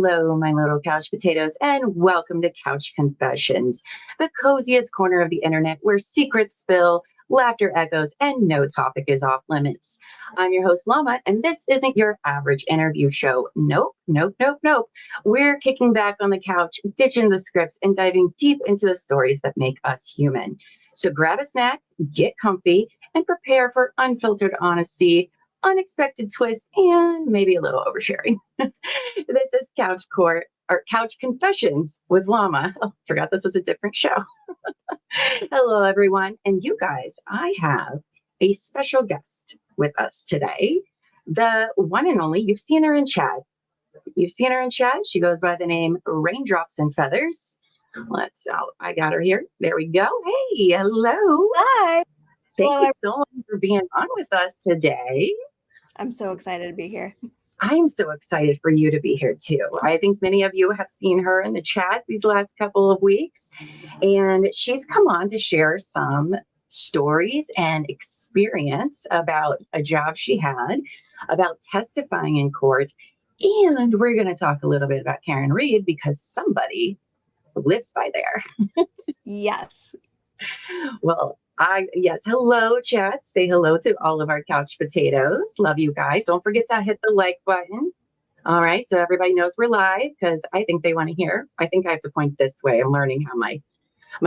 Hello, my little couch potatoes, and welcome to Couch Confessions, the coziest corner of the internet where secrets spill, laughter echoes, and no topic is off limits. I'm your host, Llama, and this isn't your average interview show. Nope, nope, nope, nope. We're kicking back on the couch, ditching the scripts, and diving deep into the stories that make us human. So grab a snack, get comfy, and prepare for unfiltered honesty, unexpected twists, and maybe a little oversharing. This is Couch Confessions with Llama. Oh, forgot this was a different show. Hello, everyone. And you guys, I have a special guest with us today. The one and only, you've seen her in chat. She goes by the name Raindrops and Feathers. I got her here. There we go. Hey, hello. Hi. Thank you so much for being on with us today. I'm so excited to be here. I'm so excited for you to be here too. I think many of you have seen her in the chat these last couple of weeks, and she's come on to share some stories and experience about a job she had, about testifying in court, and we're going to talk a little bit about Karen Reed because somebody lives by there. Yes. Well, hello, chat. Say hello to all of our couch potatoes. Love you guys. Don't forget to hit the like button. All right, so everybody knows we're live because I think they want to hear. I think I have to point this way. I'm learning how my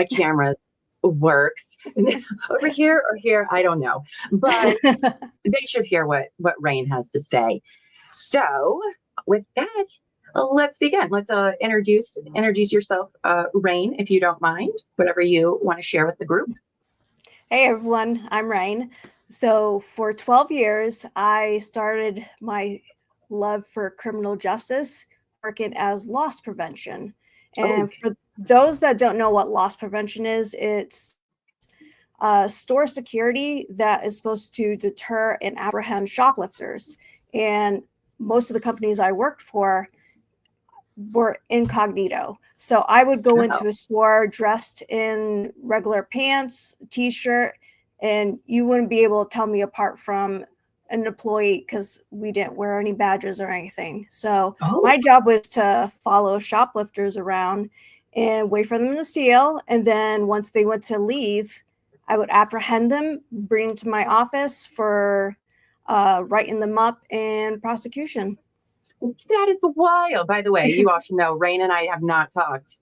camera works. Over here or here, I don't know. But they should hear what Rain has to say. So with that, let's begin. Let's introduce yourself, Rain, if you don't mind, whatever you want to share with the group. Hey, everyone. I'm Rain. So for 12 years, I started my love for criminal justice working as loss prevention. And for those that don't know what loss prevention is, it's store security that is supposed to deter and apprehend shoplifters. And most of the companies I worked for were incognito. So I would go into a store dressed in regular pants, t-shirt, and you wouldn't be able to tell me apart from an employee because we didn't wear any badges or anything. So my job was to follow shoplifters around and wait for them to steal. And then once they went to leave, I would apprehend them, bring them to my office for writing them up and prosecution. That is wild. By the way, you all should know, Rain and I have not talked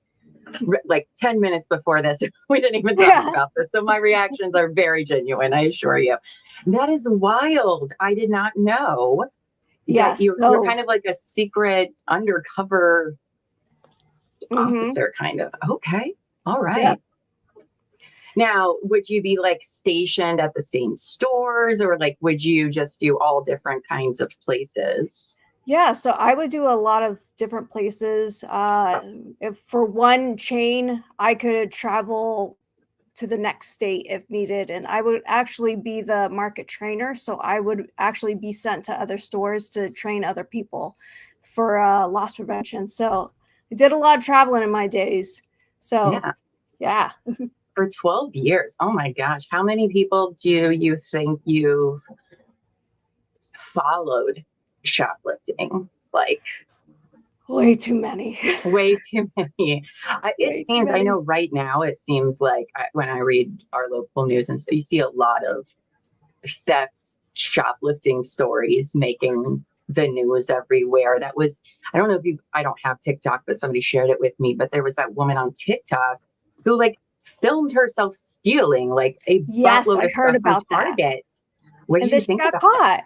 like 10 minutes before this. We didn't even talk about this. So my reactions are very genuine, I assure you. That is wild. I did not know that you're kind of like a secret undercover officer, kind of. Okay. All right. Yeah. Now, would you be like stationed at the same stores, or like would you just do all different kinds of places? Yeah, so I would do a lot of different places. If for one chain, I could travel to the next state if needed, and I would actually be the market trainer. So I would actually be sent to other stores to train other people for loss prevention. So I did a lot of traveling in my days. So yeah. For 12 years. Oh my gosh. How many people do you think you've followed shoplifting? Like way too many. It seems, I know right now, it seems like when I read our local news and so you see a lot of theft, shoplifting stories making the news everywhere. That was, I don't know if I don't have TikTok, but somebody shared it with me, but there was that woman on TikTok who like filmed herself stealing like a buttload of stuff from Target. What do you think about that?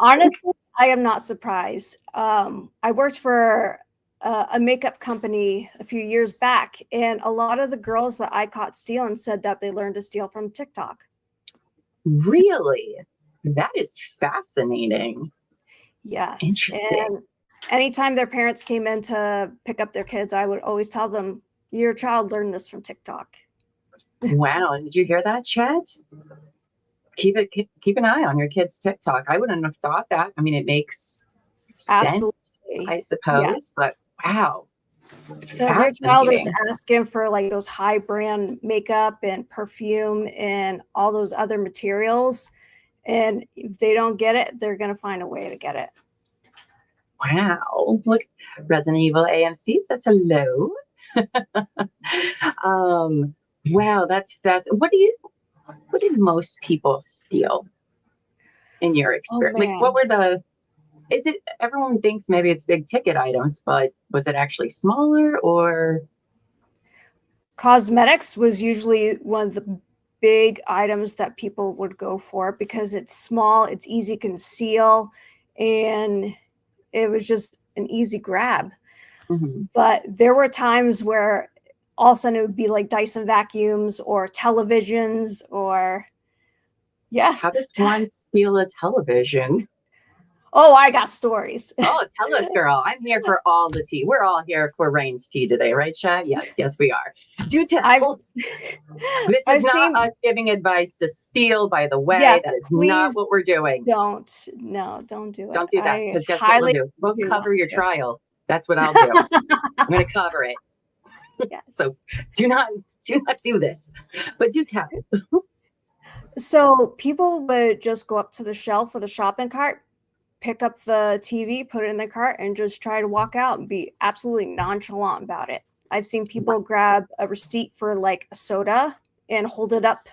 Honestly, I am not surprised. I worked for a makeup company a few years back, and a lot of the girls that I caught stealing said that they learned to steal from TikTok. Really? That is fascinating. Yes. Interesting. And anytime their parents came in to pick up their kids, I would always tell them, your child learned this from TikTok. Wow. Did you hear that, chat? Keep an eye on your kids' TikTok. I wouldn't have thought that. I mean, it makes sense, I suppose, but wow. So if your child is asking for like those high brand makeup and perfume and all those other materials, and if they don't get it, they're going to find a way to get it. Wow. Look, Resident Evil AMC says hello. Wow, that's fast. What did most people steal in your Oh experience? Like, what man. were the, is it, everyone thinks maybe it's big ticket items, but was it actually smaller or? Cosmetics was usually one of the big items that people would go for because it's small, it's easy to conceal, and it was just an easy grab. Mhm. But there were times where all of a sudden it would be like Dyson vacuums or televisions or yeah. How does one steal a television? Oh, I got stories. Oh, tell us, girl. I'm here for all the tea. We're all here for Rain's tea today, right, Chad? Yes, yes, we are. Do I've tell. This is I've not seen us giving advice to steal, by the way. yes, That is not please what we're doing. don't. No, don't do it. Don't do that, I because guess what we'll highly do? We'll do cover not your to. trial. That's what I'll do. I'm going to cover it. Yes. So do not do this. But do tell. So people would just go up to the shelf with a shopping cart, pick up the TV, put it in the cart, and just try to walk out and be absolutely nonchalant about it. I've seen people grab a receipt for like a soda and hold it up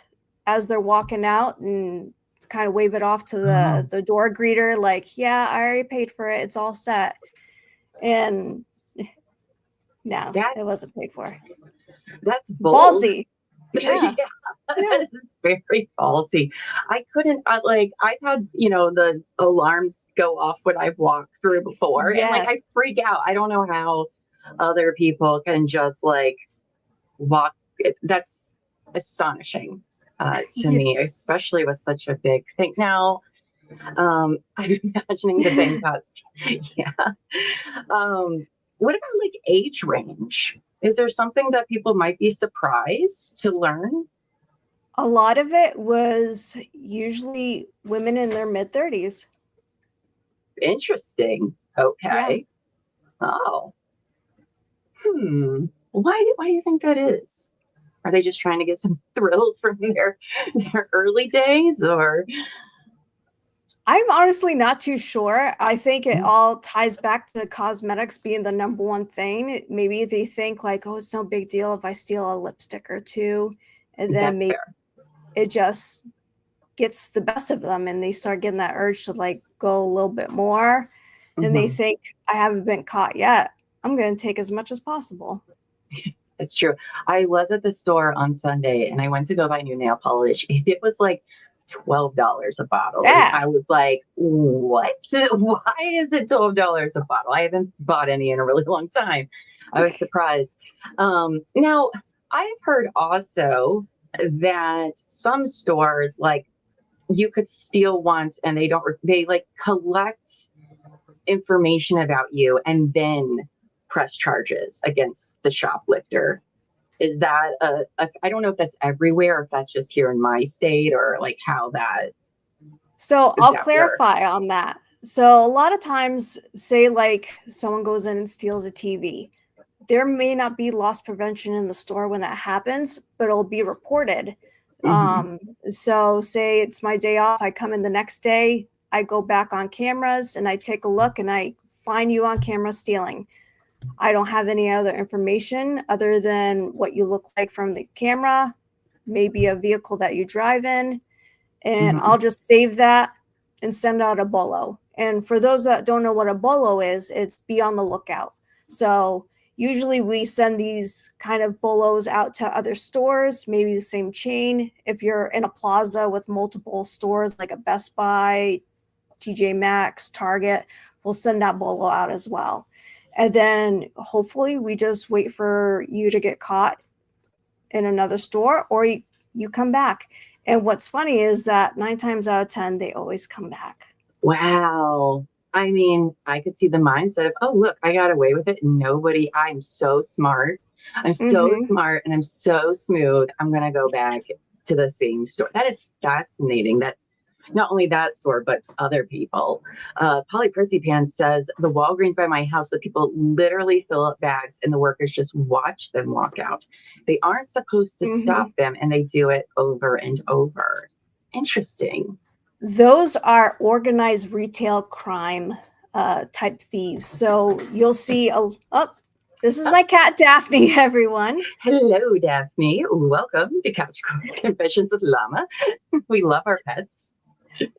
as they're walking out and kind of wave it off to the door greeter, like, yeah, I already paid for it. It's all set. And no, it wasn't paid for. That's bold. Ballsy. Yeah. That is very ballsy. I couldn't, I've had, the alarms go off when I've walked through before. And like, I Yes. freak out. I don't know how other people can just like walk. That's astonishing to me, especially with such a big thing. Now, I'm imagining the bank cost. Yeah. What about like age range? Is there something that people might be surprised to learn? A lot of it was usually women in their mid 30s. Interesting. Okay. Yeah. Oh. Why do you think that is? Are they just trying to get some thrills from their early days, or? I'm honestly not too sure. I think it all ties back to cosmetics being the number one thing. Maybe they think like, oh, it's no big deal if I steal a lipstick or two. And then That's maybe fair. it just gets the best of them and they start getting that urge to like go a little bit more. And they think, I haven't been caught yet. I'm going to take as much as possible. It's true. I was at the store on Sunday and I went to go buy new nail polish. It was like $12 a bottle. Yeah. And I was like, what? Why is it $12 a bottle? I haven't bought any in a really long time. I was surprised. Now, I've heard also that some stores, like, you could steal once and they like collect information about you and then press charges against the shoplifter. Is that I don't know if that's everywhere, or if that's just here in my state, or like how that. So I'll clarify on that. So a lot of times, say like someone goes in and steals a TV, there may not be loss prevention in the store when that happens, but it'll be reported. So say it's my day off, I come in the next day, I go back on cameras and I take a look and I find you on camera stealing. I don't have any other information other than what you look like from the camera, maybe a vehicle that you drive in, and I'll just save that and send out a bolo. And for those that don't know what a bolo is, it's be on the lookout. So usually we send these kind of bolos out to other stores, maybe the same chain. If you're in a plaza with multiple stores like a Best Buy, TJ Maxx, Target, we'll send that bolo out as well. And then hopefully we just wait for you to get caught in another store, or you come back. And what's funny is that 9 times out of 10, they always come back. Wow. I mean, I could see the mindset of, oh, look, I got away with it. I'm so smart. I'm so smart and I'm so smooth. I'm going to go back to the same store. That is fascinating. That not only that store, but other people. Polly Prissy-Pan says the Walgreens by my house, the people literally fill up bags and the workers just watch them walk out. They aren't supposed to stop them and they do it over and over. Interesting. Those are organized retail crime type thieves. So you'll see this is my cat Daphne, everyone. Hello, Daphne. Welcome to Couch Confessions with Llama. We love our pets.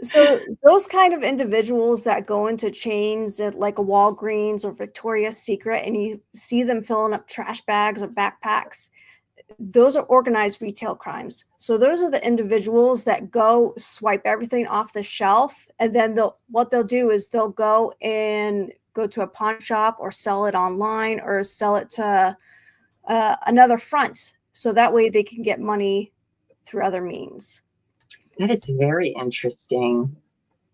So those kind of individuals that go into chains at like a Walgreens or Victoria's Secret, and you see them filling up trash bags or backpacks, those are organized retail crimes. So those are the individuals that go swipe everything off the shelf, and then what they'll do is they'll go to a pawn shop or sell it online or sell it to another front. So that way they can get money through other means. That is very interesting.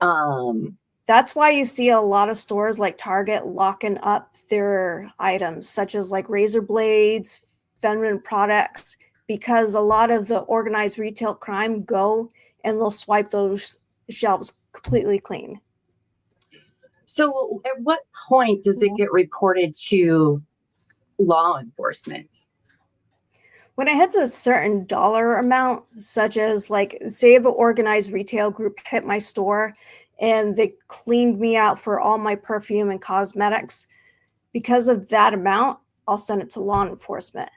That's why you see a lot of stores like Target locking up their items, such as like razor blades, feminine products, because a lot of the organized retail crime go and they'll swipe those shelves completely clean. So at what point does it get reported to law enforcement? When it hits a certain dollar amount, such as like, say if an organized retail group hit my store and they cleaned me out for all my perfume and cosmetics, because of that amount, I'll send it to law enforcement.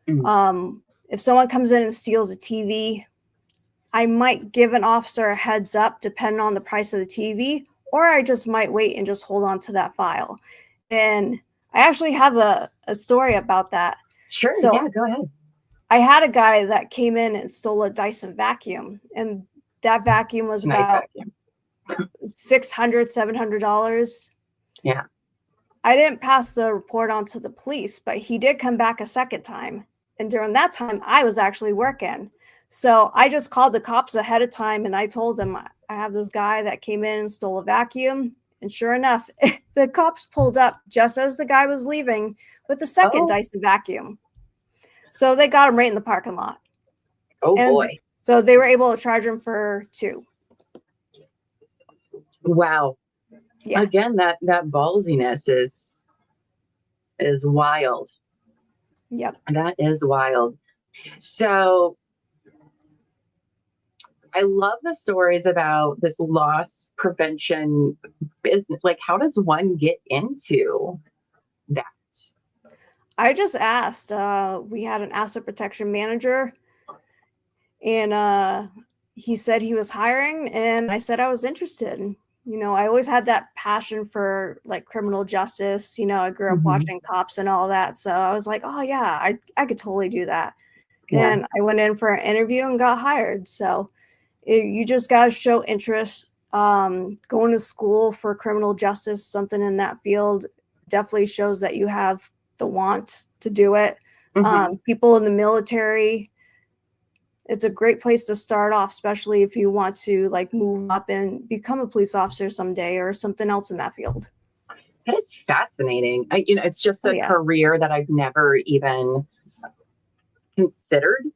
If someone comes in and steals a TV, I might give an officer a heads up depending on the price of the TV, or I just might wait and just hold on to that file. And I actually have a story about that. Sure, so yeah, go ahead. I had a guy that came in and stole a Dyson vacuum, and that vacuum was nice about vacuum. $600-$700. Yeah. I didn't pass the report on to the police, but he did come back a second time. And during that time, I was actually working. So I just called the cops ahead of time and I told them I have this guy that came in and stole a vacuum. And sure enough, the cops pulled up just as the guy was leaving with the second Dyson vacuum. So they got him right in the parking lot. Oh, and boy. So they were able to charge him for 2. Wow. Yeah. Again, that ballsiness is wild. Yep. That is wild. So I love the stories about this loss prevention business. Like, how does one get into that? I just asked. We had an asset protection manager, and he said he was hiring, and I said I was interested. You know, I always had that passion for like criminal justice. You know, I grew up watching cops and all that. So I was like, oh yeah, I could totally do that. Yeah. And I went in for an interview and got hired. So you just got to show interest. Going to school for criminal justice, something in that field, definitely shows that you have the want to do it. People in the military, it's a great place to start off, especially if you want to like move up and become a police officer someday or something else in that field. That is fascinating. It's just a career that I've never even considered.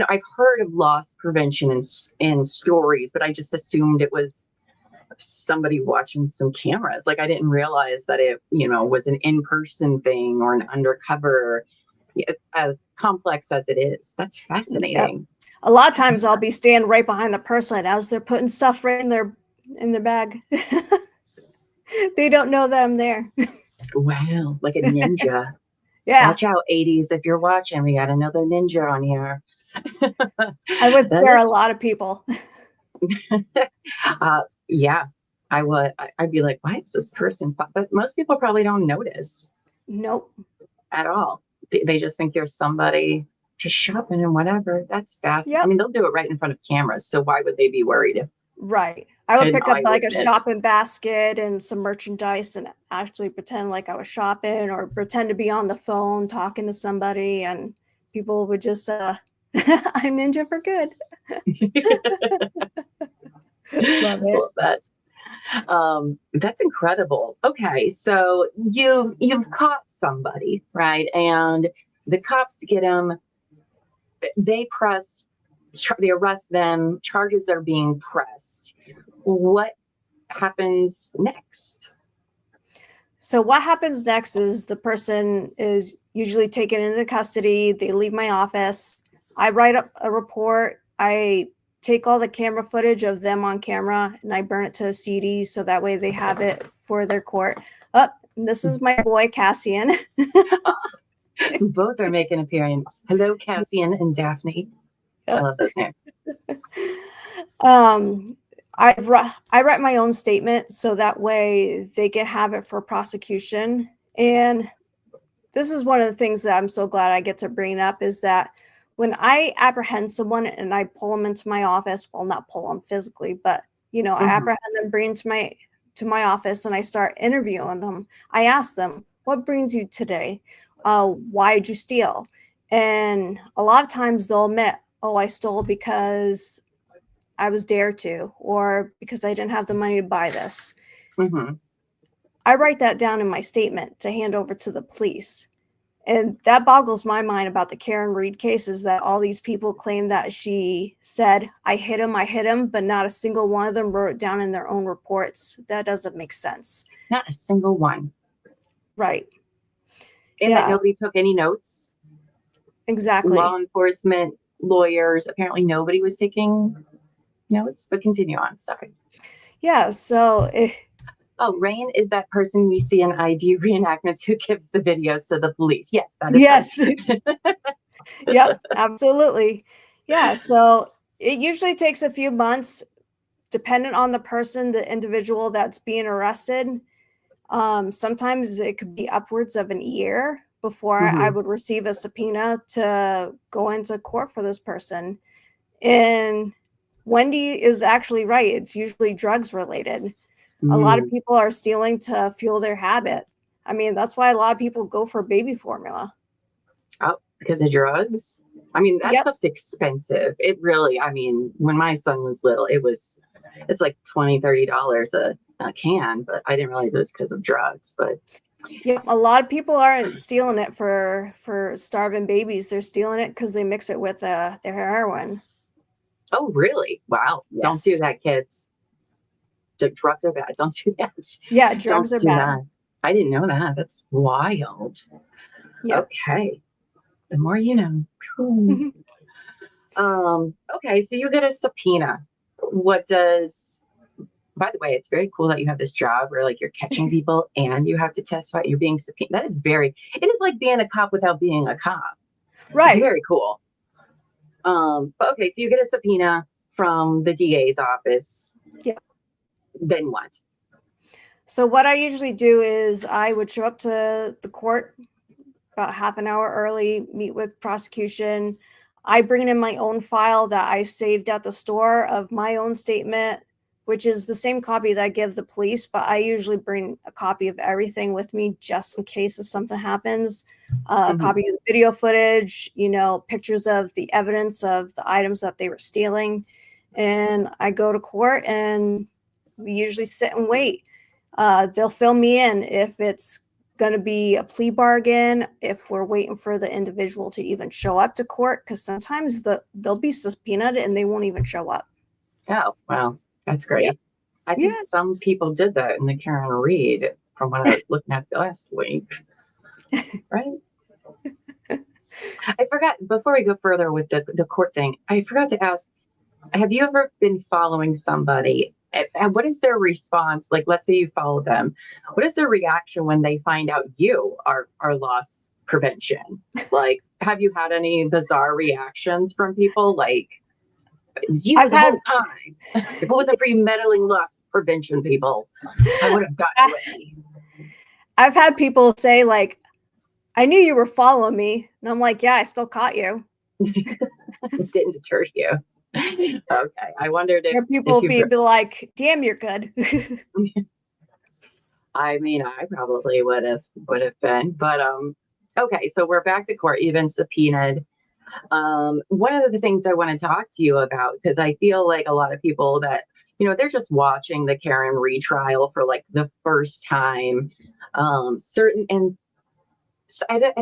I've heard of loss prevention in stories, but I just assumed it was somebody watching some cameras. Like, I didn't realize that it, was an in-person thing or an undercover, as complex as it is. That's fascinating. Yep. A lot of times I'll be standing right behind the person as they're putting stuff right in their bag. They don't know that I'm there. Wow, like a ninja. Yeah. Watch out, 80s. If you're watching, we got another ninja on here. I would scare a lot of people. Yeah, I would. I'd be like, why is this person? But most people probably don't notice. Nope. At all. They just think you're somebody just shopping and whatever. That's fast. Yep. I mean, they'll do it right in front of cameras. So why would they be worried? Right. I would pick up like a shopping basket and some merchandise and actually pretend like I was shopping or pretend to be on the phone talking to somebody, and people would just, I'm ninja for good. Love it. Love that. That's incredible. Okay. So you've caught somebody, right? And the cops get them, they arrest them, charges are being pressed. What happens next? So what happens next is the person is usually taken into custody. They leave my office. I write up a report. I take all the camera footage of them on camera and I burn it to a CD so that way they have it for their court. Oh, this is my boy Cassian. Both are making an appearance. Hello, Cassian and Daphne. I love those names. I write my own statement so that way they can have it for prosecution. And this is one of the things that I'm so glad I get to bring up is that when I apprehend someone and I pull them into my office, well, not pull them physically, but I apprehend them, bring them to my office, and I start interviewing them. I ask them, "What brings you today? Why did you steal?" And a lot of times they'll admit, "Oh, I stole because I was dared to, or because I didn't have the money to buy this." I write that down in my statement to hand over to the police. And that boggles my mind about the Karen Reed case is that all these people claim that she said, I hit him, but not a single one of them wrote it down in their own reports. That doesn't make sense. Not a single one. Right. And that nobody took any notes. Exactly. Law enforcement, lawyers, apparently nobody was taking notes, but continue on. Sorry. Yeah. So Rain is that person we see in ID reenactments who gives the videos to the police. Yes, that is yes. Yep, absolutely. Yeah, so it usually takes a few months, dependent on the person, the individual that's being arrested. Sometimes it could be upwards of a year before I would receive a subpoena to go into court for this person. And Wendy is actually right. It's usually drugs related. A lot of people are stealing to fuel their habit. I mean, that's why a lot of people go for baby formula. Oh, because of drugs? I mean, that stuff's expensive. It really, I mean, when my son was little, it's like $20, $30 a can, but I didn't realize it was because of drugs. But yeah, a lot of people aren't stealing it for starving babies. They're stealing it because they mix it with their heroin. Oh, really? Wow. Yes. Don't do that, kids. Drugs are bad. Don't do that. Yeah, drugs are bad. That. I didn't know that. That's wild. Yep. Okay. The more you know. Okay, so you get a subpoena. By the way, it's very cool that you have this job where like you're catching people and you have to testify. You're being subpoenaed. It is like being a cop without being a cop. Right. It's very cool. But okay, so you get a subpoena from the DA's office. Yeah. Then what? So what I usually do is I would show up to the court about half an hour early, meet with prosecution. I bring in my own file that I saved at the store of my own statement, which is the same copy that I give the police, but I usually bring a copy of everything with me just in case if something happens. A copy of the video footage, pictures of the evidence of the items that they were stealing. And I go to court and we usually sit and wait. They'll fill me in if it's going to be a plea bargain, if we're waiting for the individual to even show up to court, because sometimes they'll be subpoenaed and they won't even show up. Oh, wow. That's great. Yeah. I think some people did that in the Karen Reed from what I was looking at last week. Right? I forgot, before we go further with the court thing, I forgot to ask, have you ever been following somebody? And what is their response? Like, let's say you follow them. What is their reaction when they find out you are loss prevention? Like, have you had any bizarre reactions from people? Like, it was you the whole time. If it wasn't for you meddling loss prevention people, I would have gotten away. I've had people say, like, I knew you were following me. And I'm like, yeah, I still caught you. It didn't deter you. Okay. I wondered if people be like, damn, you're good. I mean, I probably would have been, but okay, so we're back to court. You've been subpoenaed. One of the things I want to talk to you about, because I feel like a lot of people that, they're just watching the Karen retrial for like the first time. I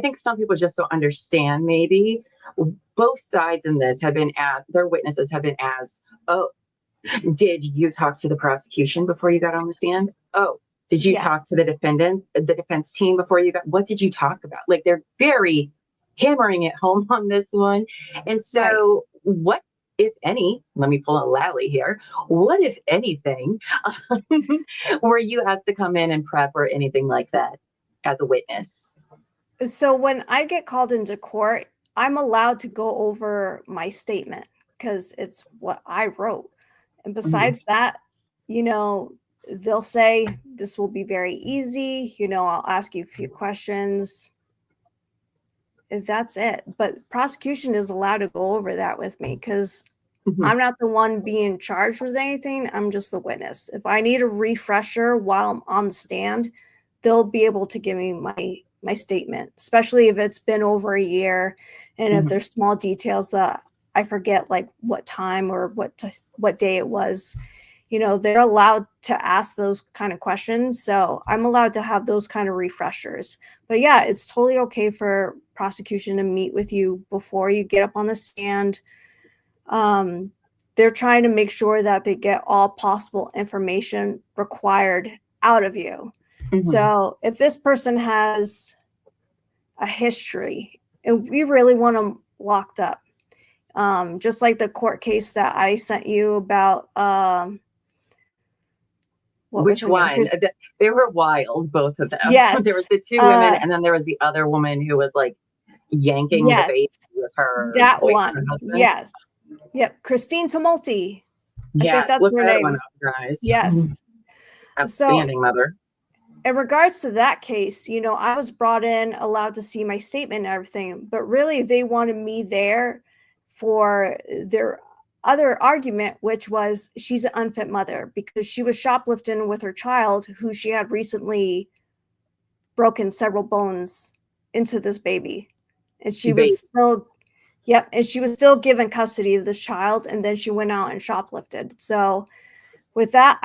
think some people just don't understand maybe. Both sides in this their witnesses have been asked, oh, did you talk to the prosecution before you got on the stand? Oh, did you talk to the defense team before what did you talk about? Like, they're very hammering it home on this one. And so what if any, let me pull a Lally here. What, if anything, were you asked to come in and prep or anything like that as a witness? So when I get called into court, I'm allowed to go over my statement because it's what I wrote. And besides that, they'll say this will be very easy. I'll ask you a few questions. That's it. But prosecution is allowed to go over that with me because I'm not the one being charged with anything. I'm just the witness. If I need a refresher while I'm on the stand, they'll be able to give me my statement, especially if it's been over a year and if there's small details that I forget, like what time or what day it was. They're allowed to ask those kind of questions. So I'm allowed to have those kind of refreshers. But yeah, it's totally okay for prosecution to meet with you before you get up on the stand. They're trying to make sure that they get all possible information required out of you. So if this person has a history and we really want them locked up, just like the court case that I sent you about, which one? They were wild, both of them. Yes. There was the two women, and then there was the other woman who was like yanking the baby with her. That one. Yes. Yep. Christine Tumulty. I think that's look her that name. one up, guys. Yes. Outstanding, mother. In regards to that case, I was brought in, allowed to see my statement and everything, but really they wanted me there for their other argument, which was she's an unfit mother because she was shoplifting with her child who she had recently broken several bones into this baby. And she was still, and she was still given custody of this child. And then she went out and shoplifted. So with that,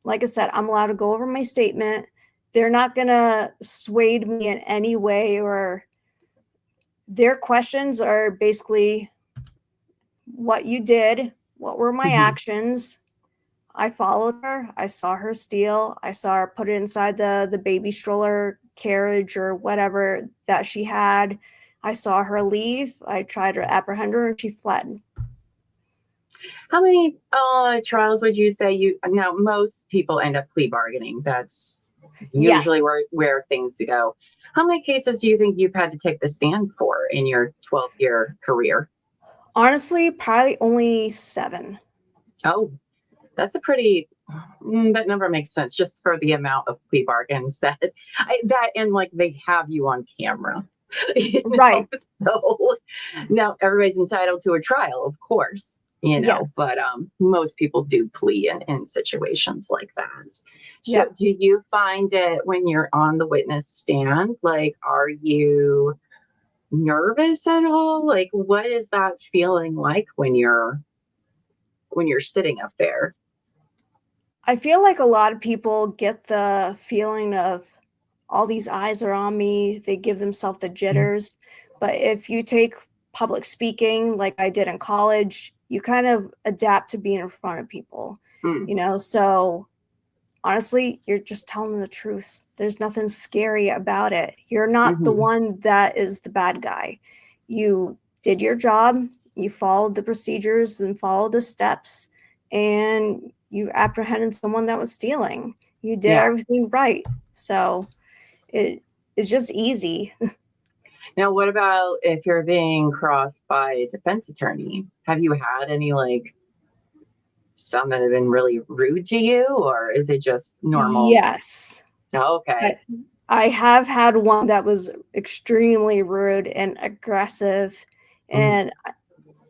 like I said, I'm allowed to go over my statement. They're not going to sway me in any way, or their questions are basically what you did, what were my actions. I followed her. I saw her steal. I saw her put it inside the baby stroller carriage or whatever that she had. I saw her leave. I tried to apprehend her and she fled. How many trials would you say now most people end up plea bargaining? That's usually where things go. How many cases do you think you've had to take the stand for in your 12-year career? Honestly, probably only 7. Oh, that's a pretty, that number makes sense just for the amount of plea bargains and like they have you on camera. Right. So now everybody's entitled to a trial, of course, but most people do plea in situations like that. So do you find it when you're on the witness stand, like, are you nervous at all? Like, what is that feeling like when you're sitting up there? I feel like a lot of people get the feeling of all these eyes are on me. They give themselves the jitters. But if you take public speaking like I did in college, you kind of adapt to being in front of people, so honestly, you're just telling the truth. There's nothing scary about it. You're not the one that is the bad guy. You did your job. You followed the procedures and followed the steps, and you apprehended someone that was stealing. You did everything right. So it's just easy. Now, what about if you're being crossed by a defense attorney? Have you had any, like, some that have been really rude to you, or is it just normal? Yes. Okay. I have had one that was extremely rude and aggressive, and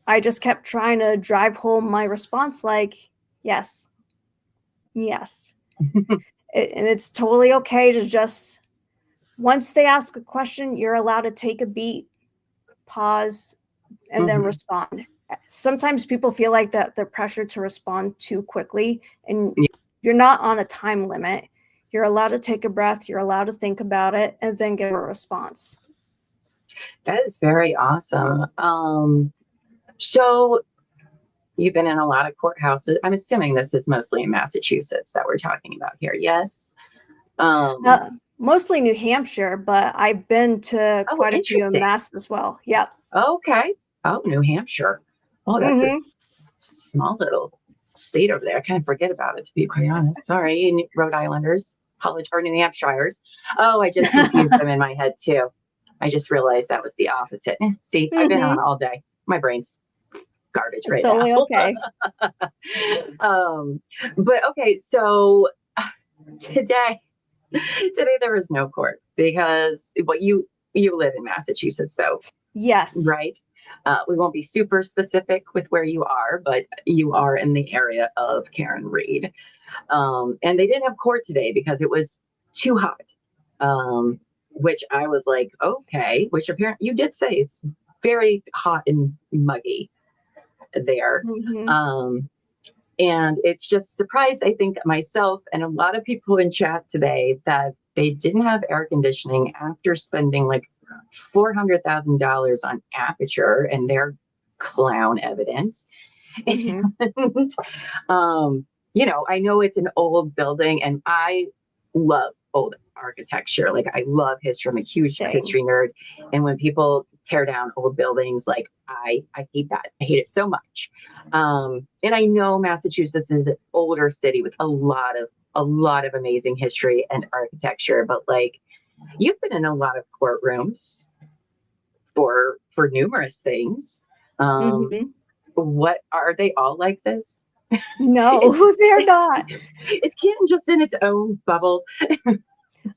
I just kept trying to drive home my response like, yes. And it's totally okay to just, once they ask a question, you're allowed to take a beat, pause, and then respond. Sometimes people feel like that they're pressured to respond too quickly, and you're not on a time limit. You're allowed to take a breath. You're allowed to think about it and then give a response. That is very awesome. So you've been in a lot of courthouses. I'm assuming this is mostly in Massachusetts that we're talking about here. Yes. Mostly New Hampshire, but I've been to quite a few in Mass as well. Yep. Okay. Oh, New Hampshire. Oh, that's small little state over there. I kind of forget about it, to be quite honest. Sorry, Rhode Islanders, or New Hampshires. Oh, I just confused them in my head too. I just realized that was the opposite. See, I've been on all day. My brain's garbage It's right totally now. okay. But okay, so today there was no court because you live in Massachusetts, though. Yes. Right. We won't be super specific with where you are, but you are in the area of Karen Reed. And they didn't have court today because it was too hot. Which I was like, okay, which apparently you did say it's very hot and muggy there. And it's just surprised, I think, myself and a lot of people in chat today that they didn't have air conditioning after spending like $400,000 on Aperture and their clown evidence. And, I know it's an old building and I love old architecture. Like I love history. I'm a huge history nerd. And when people tear down old buildings, like I hate that. I hate it so much. And I know Massachusetts is an older city with a lot of amazing history and architecture, but like you've been in a lot of courtrooms for numerous things. What are they all like this? No, they're not. Is Canton just in its own bubble?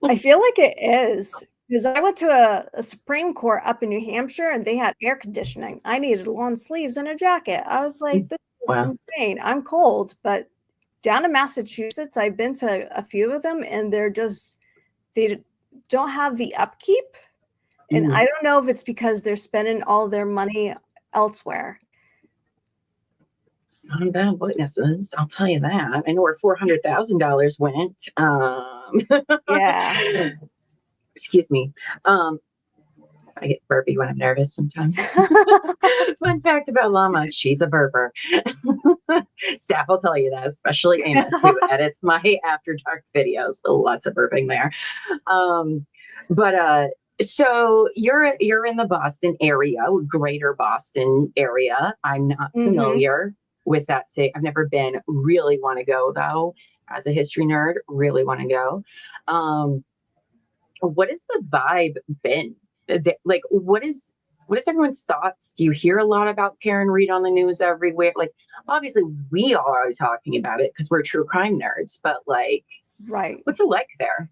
I feel like it is, because I went to a Supreme Court up in New Hampshire and they had air conditioning. I needed long sleeves and a jacket. I was like, this is insane. I'm cold. But down in Massachusetts, I've been to a few of them and they don't have the upkeep. And I don't know if it's because they're spending all their money elsewhere. On bad witnesses, I'll tell you that. I know where $400,000 went. Yeah. Excuse me. I get burpy when I'm nervous sometimes. Fun fact about Llama, she's a burper. Staff will tell you that, especially Amos, who edits my After Dark videos. Lots of burping there. So you're in the Boston area, greater Boston area. I'm not familiar with that state. I've never been. Really want to go though. As a history nerd, really want to go. What has the vibe been? Like, what is everyone's thoughts? Do you hear a lot about Karen Reed on the news everywhere? Like, obviously, we are talking about it because we're true crime nerds. But like, what's it like there?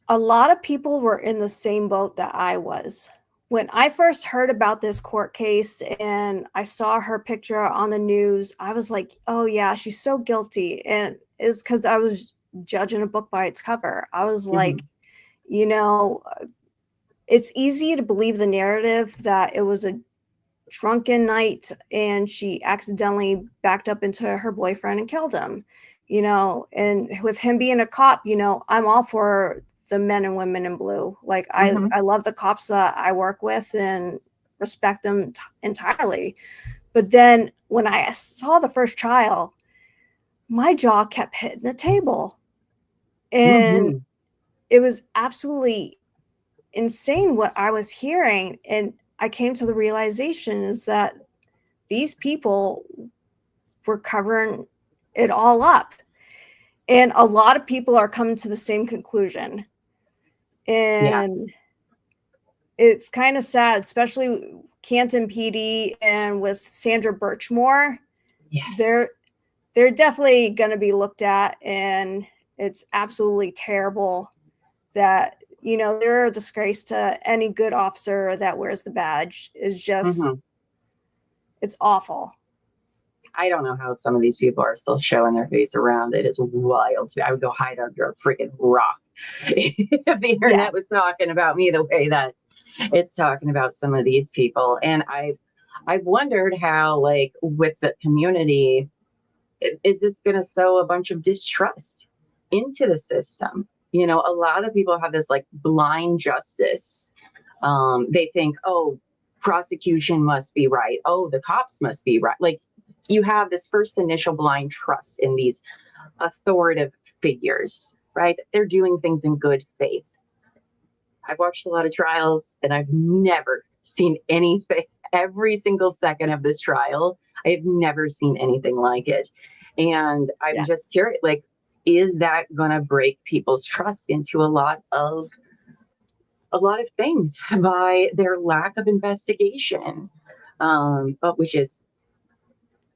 A lot of people were in the same boat that I was. When I first heard about this court case and I saw her picture on the news, I was like, oh yeah, she's so guilty. And it's because I was judging a book by its cover. I was like, it's easy to believe the narrative that it was a drunken night and she accidentally backed up into her boyfriend and killed him, and with him being a cop, I'm all for the men and women in blue. Like I love the cops that I work with and respect them entirely. But then when I saw the first trial, my jaw kept hitting the table. And it was absolutely insane what I was hearing. And I came to the realization is that these people were covering it all up. And a lot of people are coming to the same conclusion. And it's kind of sad, especially Canton PD and with Sandra Birchmore. They're definitely going to be looked at, and it's absolutely terrible that they're a disgrace to any good officer that wears the badge. Is just it's awful. I don't know how some of these people are still showing their face around. It is wild. I would go hide under a freaking rock if the internet was talking about me the way that it's talking about some of these people. And I've wondered how, like, with the community, is this going to sow a bunch of distrust into the system? A lot of people have this like blind justice. They think, oh, prosecution must be right. Oh, the cops must be right. Like, you have this first initial blind trust in these authoritative figures, right? They're doing things in good faith. I've watched a lot of trials and I've never seen anything. Every single second of this trial, I've never seen anything like it. And I'm just curious, like, is that going to break people's trust into a lot of things by their lack of investigation, but which is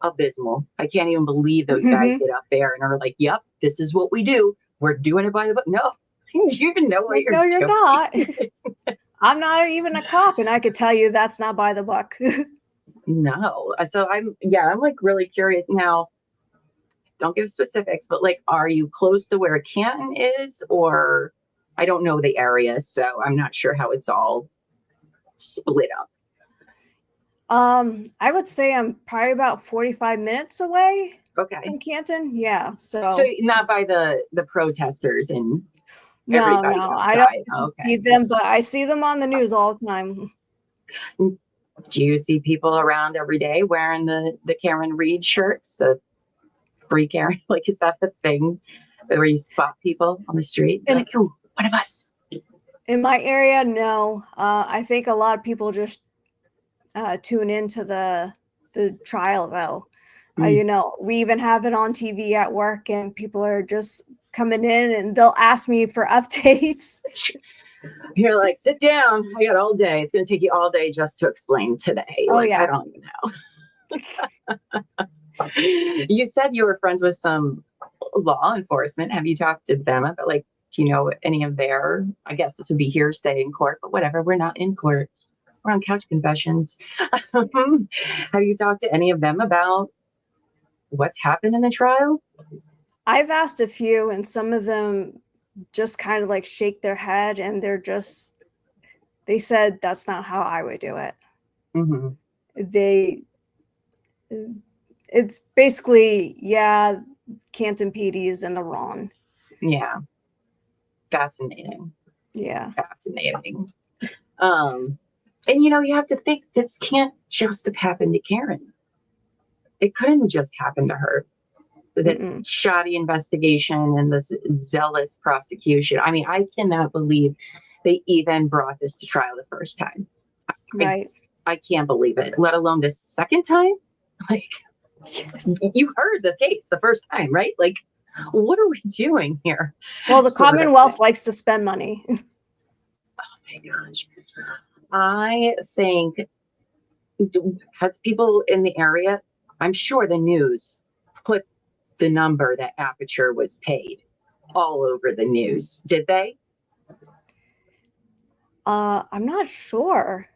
abysmal. I can't even believe those guys get up there and are like, "Yep, this is what we do. We're doing it by the book." No, do you even know what you're doing? No, you're not. I'm not even a cop, and I could tell you that's not by the book. No. So I'm like really curious now. Don't give specifics, but like, are you close to where Canton is, or I don't know the area, so I'm not sure how it's all split up. I would say I'm probably about 45 minutes away from Canton. Yeah. So not by the protesters and no, everybody I outside. don't see them, but I see them on the news all the time. Do you see people around every day wearing the Karen Reed shirts, the free Karen? Like, is that the thing where you spot people on the street? Like, oh, one of us. In my area, no. I think a lot of people just tune into the trial, though. You know, we even have it on TV at work, and people are just coming in and they'll ask me for updates. You're like, sit down. I got all day. It's going to take you all day just to explain today. Oh, like, yeah. I don't even know. You said you were friends with some law enforcement. Have you talked to them about, like, do you know any of their, I guess this would be hearsay in court, but whatever. We're not in court. We're on Couch Confessions. Have you talked to any of them about what's happened in the trial? I've asked a few, and some of them just kind of like shake their head, and they said that's not how I would do it. It's basically, Canton PD is in the wrong. Yeah. Fascinating. Yeah. Fascinating. And you have to think, this can't just have happened to Karen. It couldn't just happen to her. This shoddy investigation and this zealous prosecution. I mean, I cannot believe they even brought this to trial the first time. Right. I can't believe it, let alone the second time. Like, you heard the case the first time, right? Like, what are we doing here? Well, the Commonwealth likes to spend money. Oh my gosh. I think, has people in the area, I'm sure the news put the number that Aperture was paid all over the news. Did they? I'm not sure.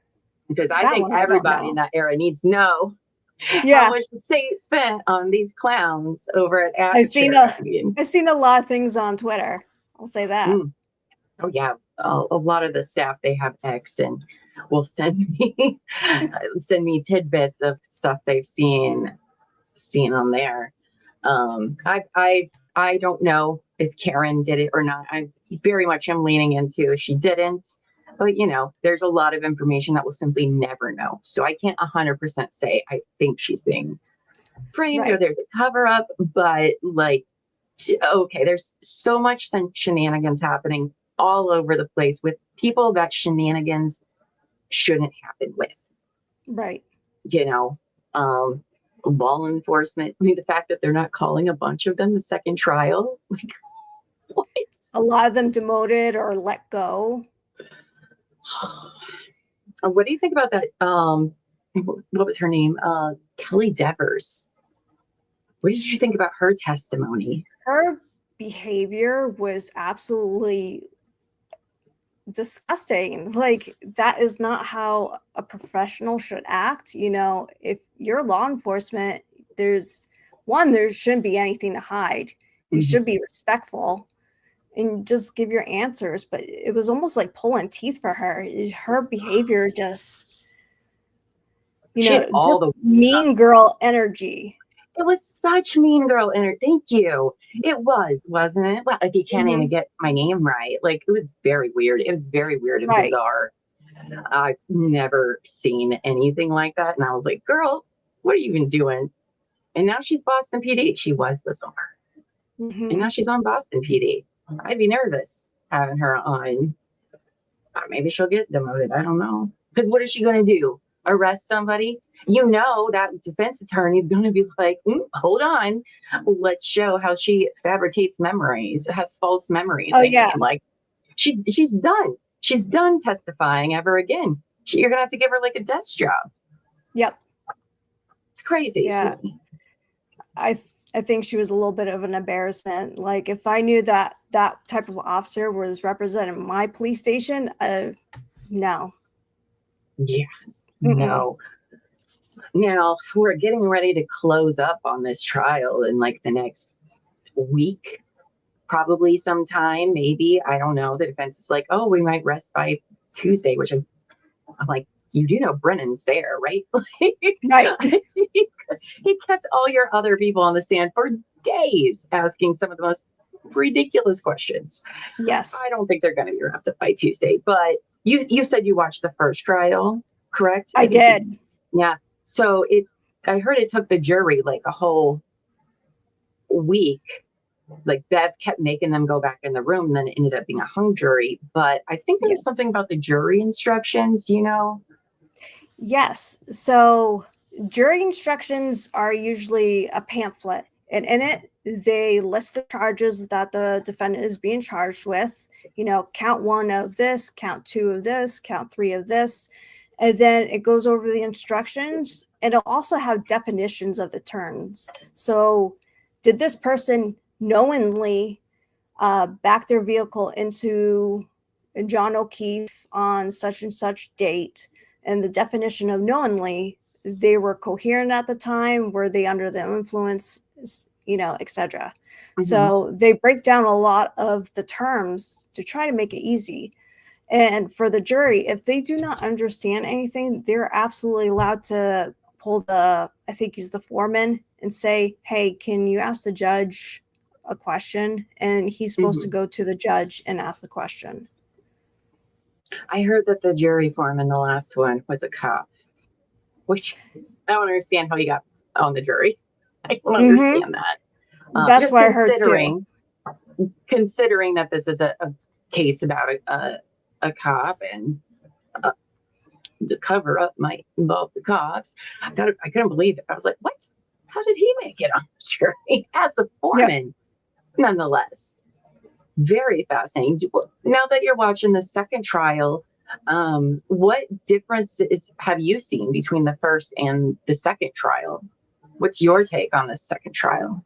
Because I think everybody in that area needs to know how much the state spent on these clowns over at Aperture. I've seen a lot of things on Twitter. I'll say that. Oh yeah, a lot of the staff, they have X and will send me tidbits of stuff they've seen on there. I don't know if Karen did it or not. I very much am leaning into she didn't. But, there's a lot of information that we'll simply never know. So I can't 100% say I think she's being framed or there's a cover up. But, like, okay, there's so much shenanigans happening all over the place with people that shenanigans shouldn't happen with. Right. Law enforcement. I mean, the fact that they're not calling a bunch of them the second trial. Like, what? A lot of them demoted or let go. What do you think about that? What was her name? Kelly Devers. What did you think about her testimony? Her behavior was absolutely disgusting. Like, that is not how a professional should act. If you're law enforcement, there shouldn't be anything to hide. You should be respectful and just give your answers. But it was almost like pulling teeth for her. Her behavior just, mean girl energy. It was such mean girl energy. Thank you. It was, wasn't it? Well, like, you can't even get my name right. Like, it was very weird. It was very weird and bizarre. I've never seen anything like that. And I was like, girl, what are you even doing? And now she's Boston PD. She was bizarre. And now she's on Boston PD. I'd be nervous having her on. Maybe she'll get demoted. I don't know. Because what is she going to do? arrest somebody, you know that defense attorney is going to be like, hold on, let's show how she fabricates memories, has false memories. Oh, yeah. Like she's done. She's done testifying ever again. You're going to have to give her like a desk job. Yep. It's crazy. Yeah. I think she was a little bit of an embarrassment. Like, if I knew that that type of officer was representing my police station, no. Yeah, no. Now, we're getting ready to close up on this trial in like the next week, probably sometime, maybe. I don't know. The defense is like, oh, we might rest by Tuesday, which I'm like, you do know Brennan's there, right? Right. He kept all your other people on the stand for days asking some of the most ridiculous questions. Yes. I don't think they're going to be wrapped up by Tuesday, but you said you watched the first trial, correct? I did. Yeah. So I heard it took the jury like a whole week. Like Bev kept making them go back in the room, and then it ended up being a hung jury. But I think there was something about the jury instructions. Do you know? Yes. So jury instructions are usually a pamphlet, and in it, they list the charges that the defendant is being charged with. You know, count 1 of this, count 2 of this, count 3 of this. And then it goes over the instructions, and it'll also have definitions of the terms. So did this person knowingly back their vehicle into John O'Keefe on such and such date? And the definition of knowingly, they were coherent at the time, were they under the influence, you know, etc. So they break down a lot of the terms to try to make it easy. And for the jury, if they do not understand anything, they're absolutely allowed to pull I think he's the foreman, and say, hey, can you ask the judge a question? And he's supposed to go to the judge and ask the question. I heard that the jury foreman, the last one, was a cop, which I don't understand how he got on the jury. I don't understand that. That's what I heard too. Considering that this is a case about a cop, and the cover up might involve the cops, I couldn't believe it. I was like, what? How did he make it on the jury as the foreman? Yep. Nonetheless, very fascinating. Now that you're watching the second trial, what differences have you seen between the first and the second trial? What's your take on this second trial?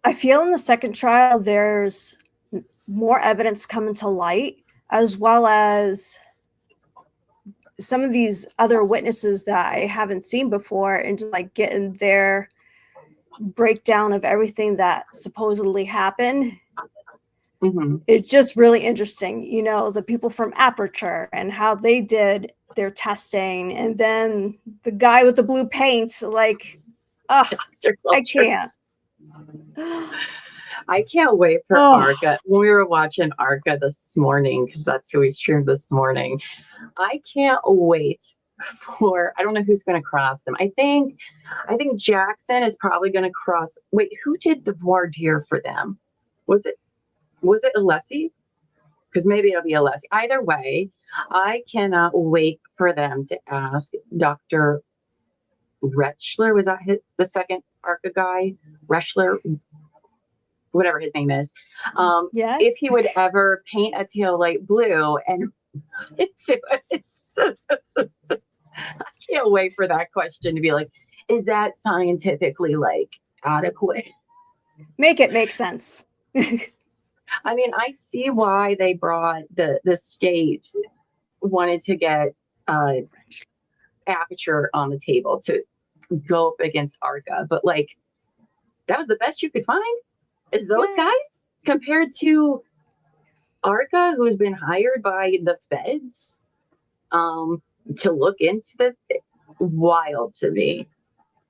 I feel in the second trial, there's more evidence coming to light, as well as some of these other witnesses that I haven't seen before, and just like getting their breakdown of everything that supposedly happened. It's just really interesting, you know, the people from Aperture and how they did their testing, and then the guy with the blue paint, like, I can't. I can't wait for ARCA. When we were watching ARCA this morning, because that's who we streamed this morning, I can't wait for, I don't know who's going to cross them. I think Jackson is probably going to cross. Wait, who did the voir dire for them? Was it Alessi? Because maybe it'll be Alessi. Either way, I cannot wait for them to ask Dr. Rechler. Was that the second ARCA guy? Rechler, whatever his name is. Yes. If he would ever paint a tail light blue, and I can't wait for that question to be like, is that scientifically like adequate? Make it make sense. I mean, I see why they brought the state wanted to get Aperture on the table to go up against ARCA, but like, that was the best you could find? Is those guys compared to ARCA, who's been hired by the feds to look into this? Wild to me.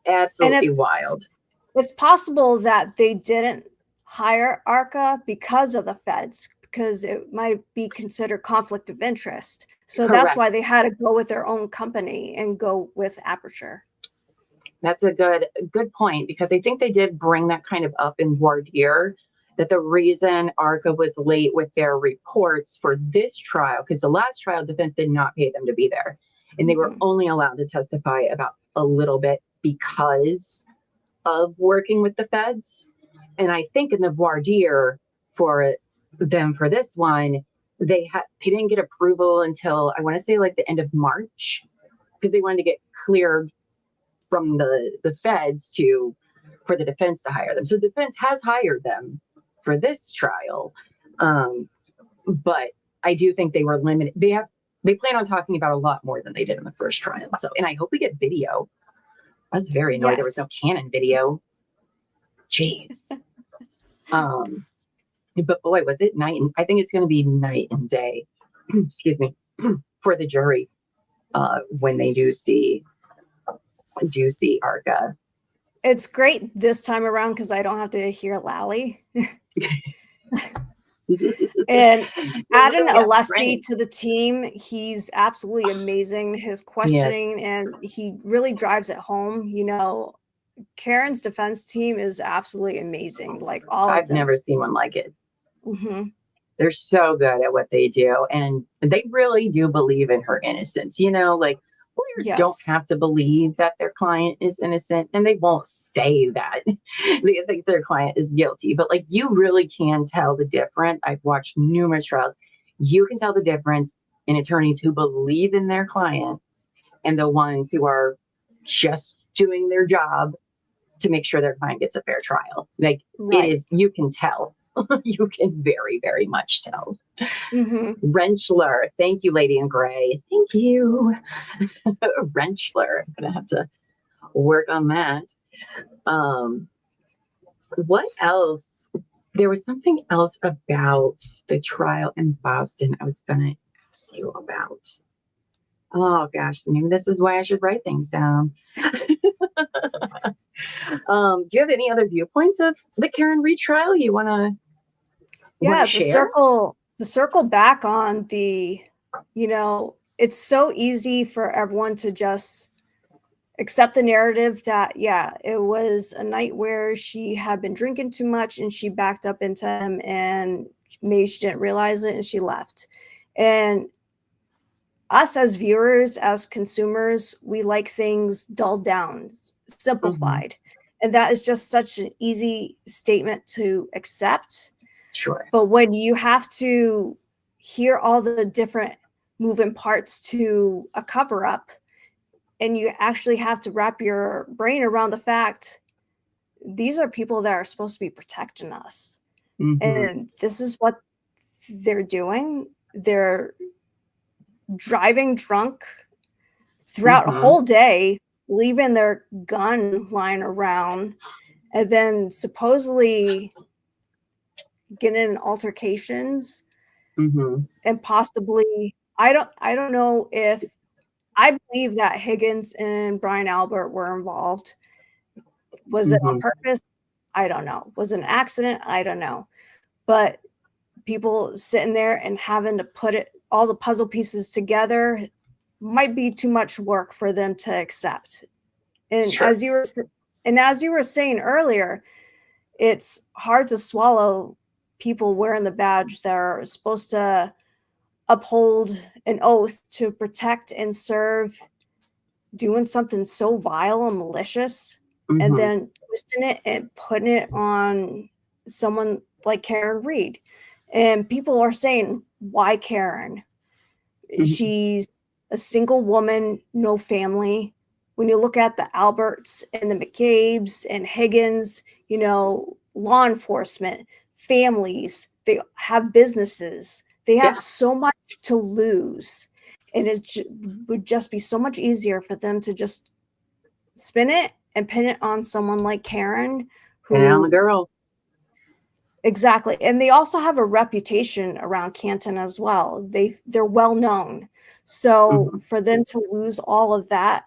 Absolutely wild. It's possible that they didn't hire ARCA because of the feds, because it might be considered conflict of interest. So Correct. That's why they had to go with their own company and go with Aperture. That's a good point, because I think they did bring that kind of up in voir dire, that the reason ARCA was late with their reports for this trial, because the last trial defense did not pay them to be there. and they were only allowed to testify about a little bit because of working with the feds. And I think in the voir dire for them for this one, they didn't get approval until I want to say like the end of March, because they wanted to get cleared from the feds for the defense to hire them. So the defense has hired them for this trial, but I do think they were limited. They plan on talking about a lot more than they did in the first trial. So, and I hope we get video. I was very annoyed there was no Canon video. Jeez. But boy, was it night and I think it's going to be night and day. Excuse me, for the jury when they do see Arca. It's great this time around because I don't have to hear Lally. And adding Alessi to the team, he's absolutely amazing. His questioning, and he really drives it home. You know, Karen's defense team is absolutely amazing. Like I've never seen one like it. Mm-hmm. They're so good at what they do, and they really do believe in her innocence. You know, like lawyers don't have to believe that their client is innocent, and they won't say that they think their client is guilty. But like, you really can tell the difference. I've watched numerous trials. You can tell the difference in attorneys who believe in their client and the ones who are just doing their job to make sure their client gets a fair trial. Like it is, you can tell. You can very, very much tell. Mm-hmm. Rentschler. Thank you, Lady in Gray. Thank you. Rentschler. I'm going to have to work on that. What else? There was something else about the trial in Boston I was going to ask you about. Oh, gosh. Maybe this is why I should write things down. Do you have any other viewpoints of the Karen Reed trial you want to share? To circle back on the, you know, it's so easy for everyone to just accept the narrative that, it was a night where she had been drinking too much and she backed up into him and maybe she didn't realize it and she left. And us as viewers, as consumers, we like things dulled down, simplified. Mm-hmm. And that is just such an easy statement to accept. Sure. But when you have to hear all the different moving parts to a cover up, and you actually have to wrap your brain around the fact these are people that are supposed to be protecting us. Mm-hmm. And this is what they're doing. They're driving drunk throughout a whole day, leaving their gun lying around, and then supposedly getting in altercations, and possibly I don't know if I believe that Higgins and Brian Albert were involved. Was it on purpose? I don't know. Was it an accident? I don't know. But people sitting there and having to put all the puzzle pieces together might be too much work for them to accept. And as you were saying earlier, it's hard to swallow people wearing the badge that are supposed to uphold an oath to protect and serve, doing something so vile and malicious, and then twisting it and putting it on someone like Karen Reed. And people are saying, why Karen? She's a single woman, no family. When you look at the Alberts and the McCabe's and Higgins, you know, law enforcement, families, they have businesses. They have so much to lose. And it would just be so much easier for them to just spin it and pin it on someone like Karen. And I'm a girl. Exactly. And they also have a reputation around Canton as well. They're well known. So for them to lose all of that,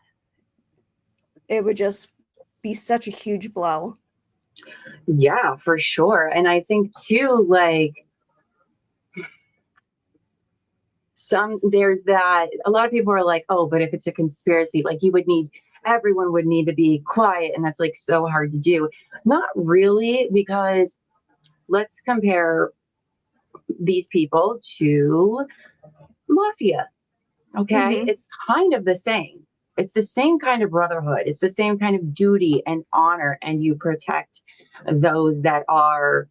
it would just be such a huge blow. Yeah, for sure. And I think too, like, there's that, a lot of people are like, oh, but if it's a conspiracy, like everyone would need to be quiet. And that's like so hard to do. Not really, because let's compare these people to mafia. Okay. Mm-hmm. It's kind of the same. It's the same kind of brotherhood. It's the same kind of duty and honor. And you protect those that are,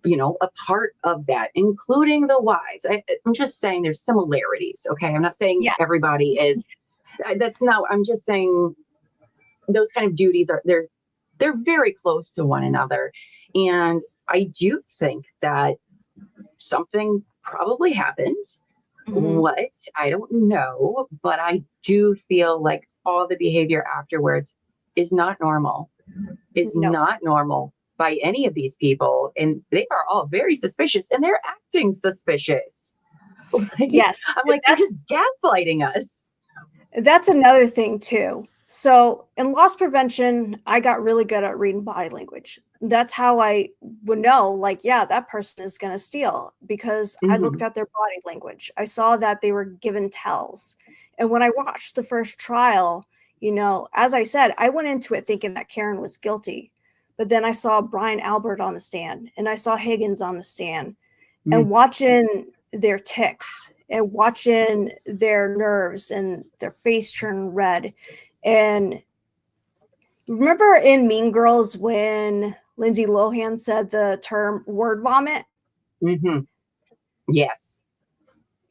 a part of that, including the wives. I'm just saying there's similarities. Okay. I'm not saying Yes. everybody is, that's not, I'm just saying those kind of duties they're very close to one another. And I do think that something probably happened. Mm-hmm. What? I don't know, but I do feel like all the behavior afterwards is not normal, is No. not normal by any of these people. And they are all very suspicious and they're acting suspicious. Like, Yes. I'm like, you're That's just gaslighting us. That's another thing too. So in loss prevention, I got really good at reading body language. That's how I would know, like, yeah, that person is going to steal because I looked Mm-hmm. at their body language. I saw that they were given tells. And when I watched the first trial, as I said, I went into it thinking that Karen was guilty. But then I saw Brian Albert on the stand and I saw Higgins on the stand and watching their tics and watching their nerves and their face turn red. And remember in Mean Girls when Lindsay Lohan said the term word vomit? Mm-hmm. Yes.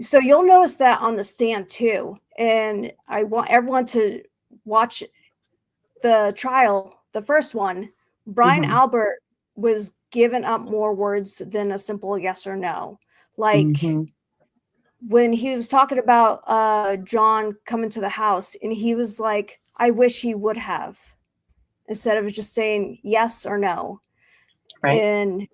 So you'll notice that on the stand too. And I want everyone to watch the trial, the first one. Brian Mm-hmm. Albert was given up more words than a simple yes or no. Like Mm-hmm. when he was talking about John coming to the house and he was like, I wish he would have, instead of just saying yes or no. Right. And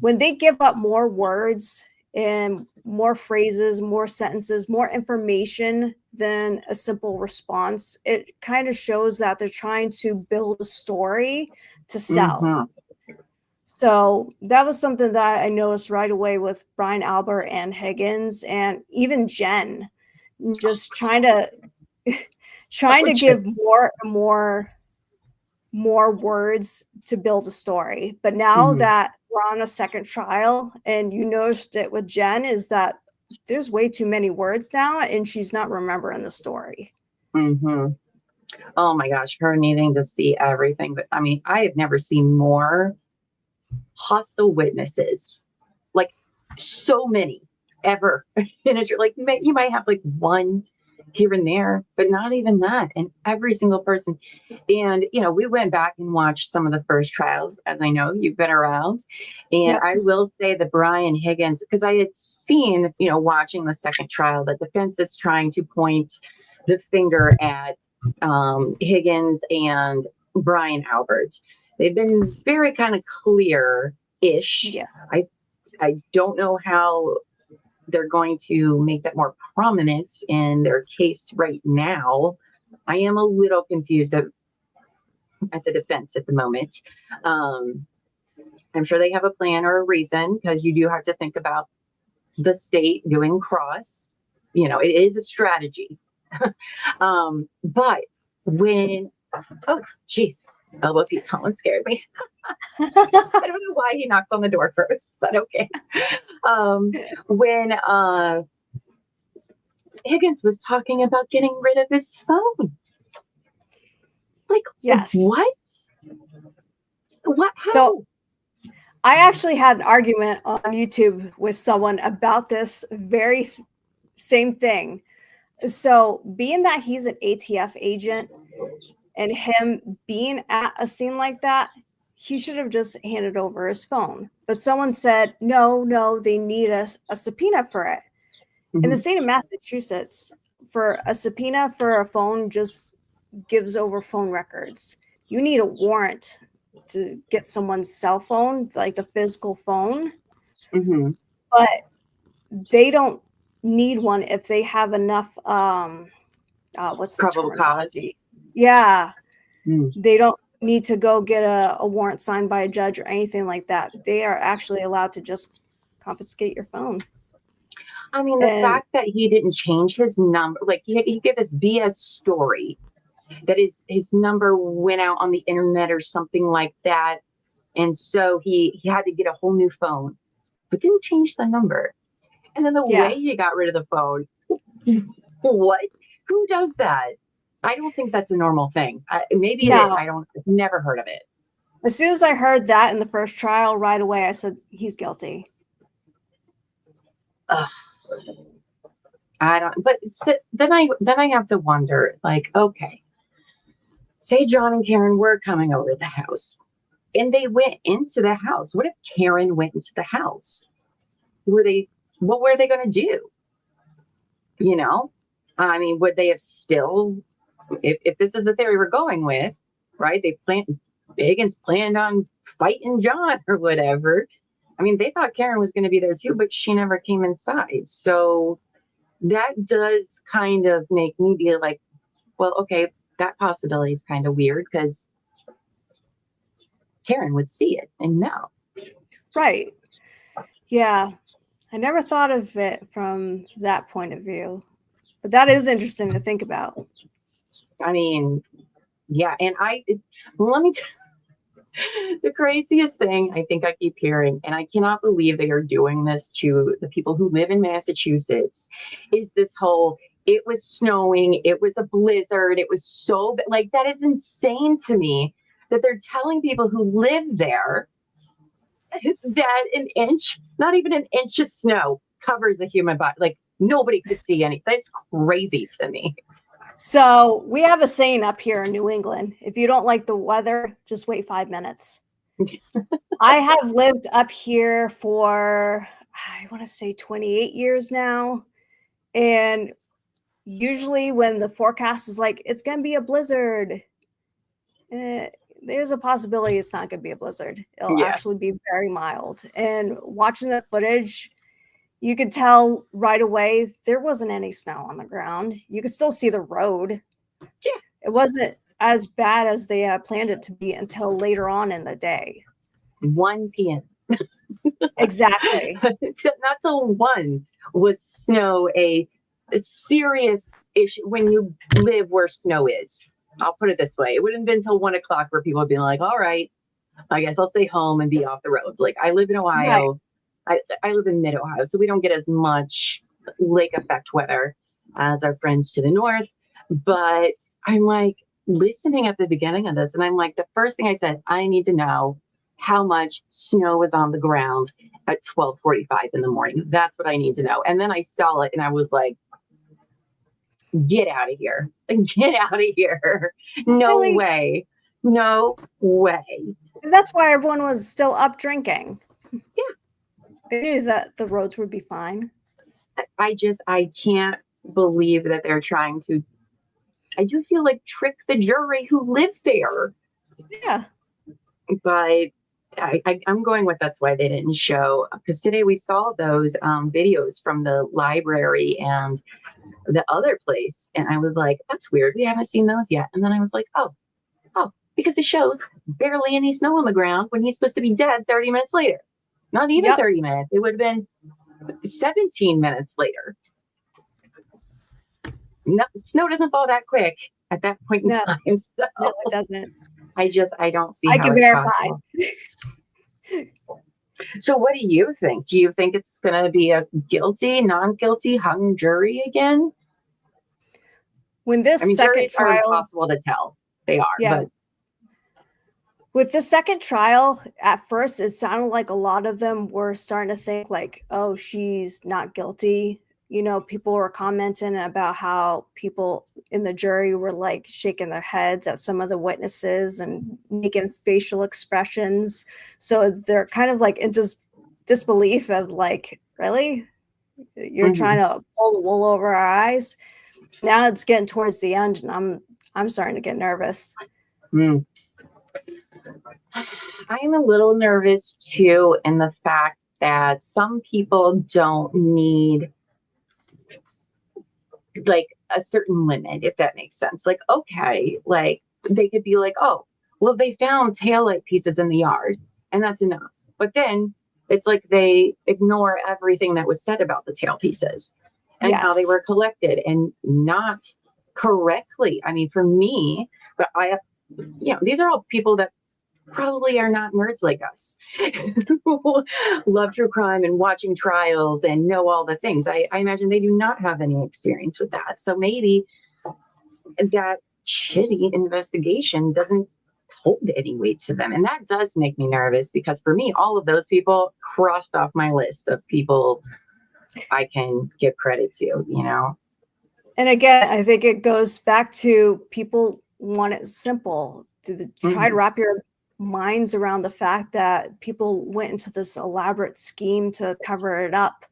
when they give up more words and more phrases, more sentences, more information than a simple response, it kind of shows that they're trying to build a story to sell. Mm-hmm. So that was something that I noticed right away with Brian Albert and Higgins and even Jen, just trying to Oh, give more and more words to build a story. But now mm-hmm. that we're on a second trial and you noticed it with Jen, is that there's way too many words now and she's not remembering the story. Mm-hmm. Oh my gosh, her needing to see everything. But I mean, I have never seen more hostile witnesses, like so many ever. And it's like you might have like one here and there, but not even that. And every single person. And, we went back and watched some of the first trials, as I know you've been around. And Yep. I will say that Brian Higgins, because I had seen, watching the second trial, that defense is trying to point the finger at Higgins and Brian Albert. They've been very kind of clear-ish. Yeah. I don't know how they're going to make that more prominent in their case right now. I am a little confused at the defense at the moment. I'm sure they have a plan or a reason, because you do have to think about the state doing cross. It is a strategy. But when, oh, geez, elbow feet, someone scared me. I don't know why he knocked on the door first, but okay. When Higgins was talking about getting rid of his phone. Like, Yes. what? What? How? So I actually had an argument on YouTube with someone about this very same thing. So being that he's an ATF agent and him being at a scene like that, he should have just handed over his phone. But someone said, no, they need a subpoena for it. Mm-hmm. In the state of Massachusetts, for a subpoena for a phone just gives over phone records. You need a warrant to get someone's cell phone, like the physical phone. Mm-hmm. But they don't need one if they have enough what's the Probable terminology? cause. Yeah. Mm. They don't need to go get a warrant signed by a judge or anything like that. They are actually allowed to just confiscate your phone. I mean, the fact that he didn't change his number, like he gave this BS story that his number went out on the internet or something like that. And so he had to get a whole new phone, but didn't change the number. And then the way he got rid of the phone, What? Who does that? I don't think that's a normal thing. Maybe it is. No. I've never heard of it. As soon as I heard that in the first trial, right away I said he's guilty. Ugh. I don't. But then I have to wonder. Like, okay, say John and Karen were coming over to the house, and they went into the house. What if Karen went into the house? What were they going to do? You know, I mean, would they have still? If this is the theory we're going with, right? Higgins planned on fighting John or whatever. I mean, they thought Karen was going to be there too, but she never came inside. So that does kind of make me be like, well, okay, that possibility is kind of weird because Karen would see it and know. Right. Yeah. I never thought of it from that point of view, but that is interesting to think about. I mean, yeah. And let me the craziest thing I think I keep hearing, and I cannot believe they are doing this to the people who live in Massachusetts, is this whole, it was snowing, it was a blizzard, it was so, like, that is insane to me that they're telling people who live there that an inch, not even an inch of snow covers a human body. Like, nobody could see any. That's crazy to me. So we have a saying up here in New England: if you don't like the weather, just wait 5 minutes. I have lived up here for, I want to say 28 years now. And usually when the forecast is like, it's going to be a blizzard, there's a possibility it's not going to be a blizzard. It'll actually be very mild. And watching the footage, you could tell right away there wasn't any snow on the ground. You could still see the road. Yeah. It wasn't as bad as they had planned it to be until later on in the day. 1 p.m. Exactly. Not till 1 was snow a serious issue when you live where snow is. I'll put it this way. It wouldn't have been until 1 o'clock where people would be like, all right, I guess I'll stay home and be off the roads. Like, I live in Ohio. Right. I live in mid-Ohio, so we don't get as much lake effect weather as our friends to the north. But I'm like listening at the beginning of this, and I'm like, the first thing I said, I need to know how much snow was on the ground at 12:45 in the morning. That's what I need to know. And then I saw it, and I was like, get out of here. Get out of here. No Really? way. No way. And that's why everyone was still up drinking. Yeah. They knew that the roads would be fine. I can't believe that they're trying to, I do feel like, trick the jury who lives there. Yeah. But I'm going with that's why they didn't show, because today we saw those videos from the library and the other place. And I was like, that's weird. We haven't seen those yet. And then I was like, oh, because it shows barely any snow on the ground when he's supposed to be dead 30 minutes later. Not even 30 minutes. It would have been 17 minutes later. No, snow doesn't fall that quick at that point in time. So no, it doesn't. I don't see I how can it's verify. Possible. So what do you think? Do you think it's going to be a guilty, non-guilty, hung jury again? When this second trial, are impossible to tell. They are. Yeah. But with the second trial, at first, it sounded like a lot of them were starting to think like, oh, she's not guilty. You know, people were commenting about how people in the jury were like shaking their heads at some of the witnesses and making facial expressions. So they're kind of like in disbelief of like, really? You're trying to pull the wool over our eyes? Now it's getting towards the end and I'm starting to get nervous. I'm a little nervous too, in the fact that some people don't need like a certain limit, if that makes sense. Like, okay, like they could be like, oh, well, they found taillight pieces in the yard and that's enough. But then it's like they ignore everything that was said about the tail pieces and how they were collected and not correctly. I mean, for me, but I have, these are all people that probably are not nerds like us who love true crime and watching trials and know all the things. I imagine they do not have any experience with that. So maybe that shitty investigation doesn't hold any weight to them. And that does make me nervous because for me, all of those people crossed off my list of people I can give credit to, you know? And again, I think it goes back to people want it simple to try to wrap your minds around the fact that people went into this elaborate scheme to cover it up.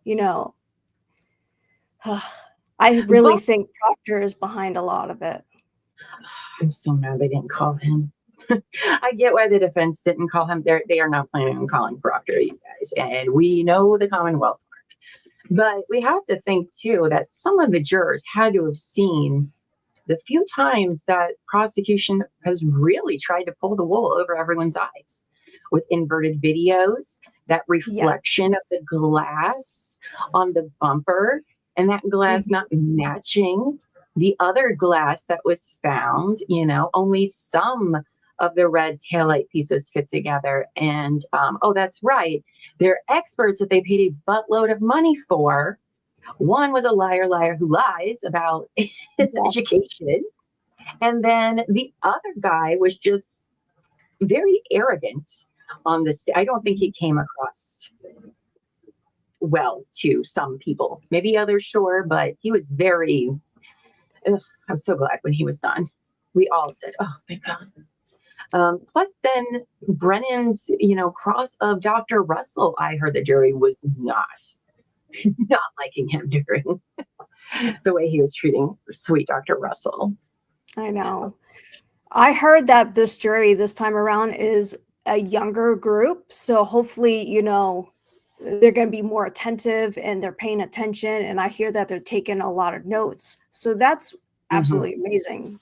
You know, I really think Proctor is behind a lot of it. I'm so mad they didn't call him. I get why the defense didn't call him. They are not planning on calling Proctor, you guys. And we know the Commonwealth aren't. But we have to think, too, that some of the jurors had to have seen the few times that prosecution has really tried to pull the wool over everyone's eyes with inverted videos, that reflection of the glass on the bumper, and that glass not matching the other glass that was found, you know, only some of the red taillight pieces fit together. And, oh, that's right. They're experts that they paid a buttload of money for. One was a liar who lies about his education. And then the other guy was just very arrogant on this. I don't think he came across well to some people, maybe others, sure, but he was very, I'm so glad when he was done. We all said, oh, thank God. Plus then Brennan's, you know, cross of Dr. Russell, I heard the jury was not liking him during the way he was treating sweet Dr. Russell. I know. I heard that this jury this time around is a younger group. So hopefully, you know, they're going to be more attentive and they're paying attention. And I hear that they're taking a lot of notes. So that's absolutely amazing.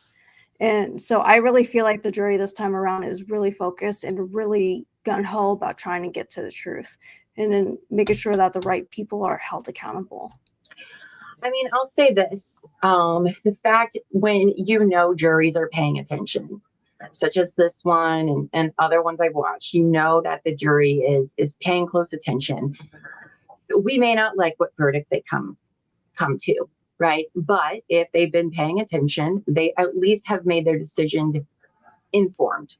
And so I really feel like the jury this time around is really focused and really gung-ho about trying to get to the truth and then making sure that the right people are held accountable. I mean, I'll say this, the fact when you know juries are paying attention, such as this one and other ones I've watched, you know that the jury is paying close attention. We may not like what verdict they come to, right? But if they've been paying attention, they at least have made their decision informed,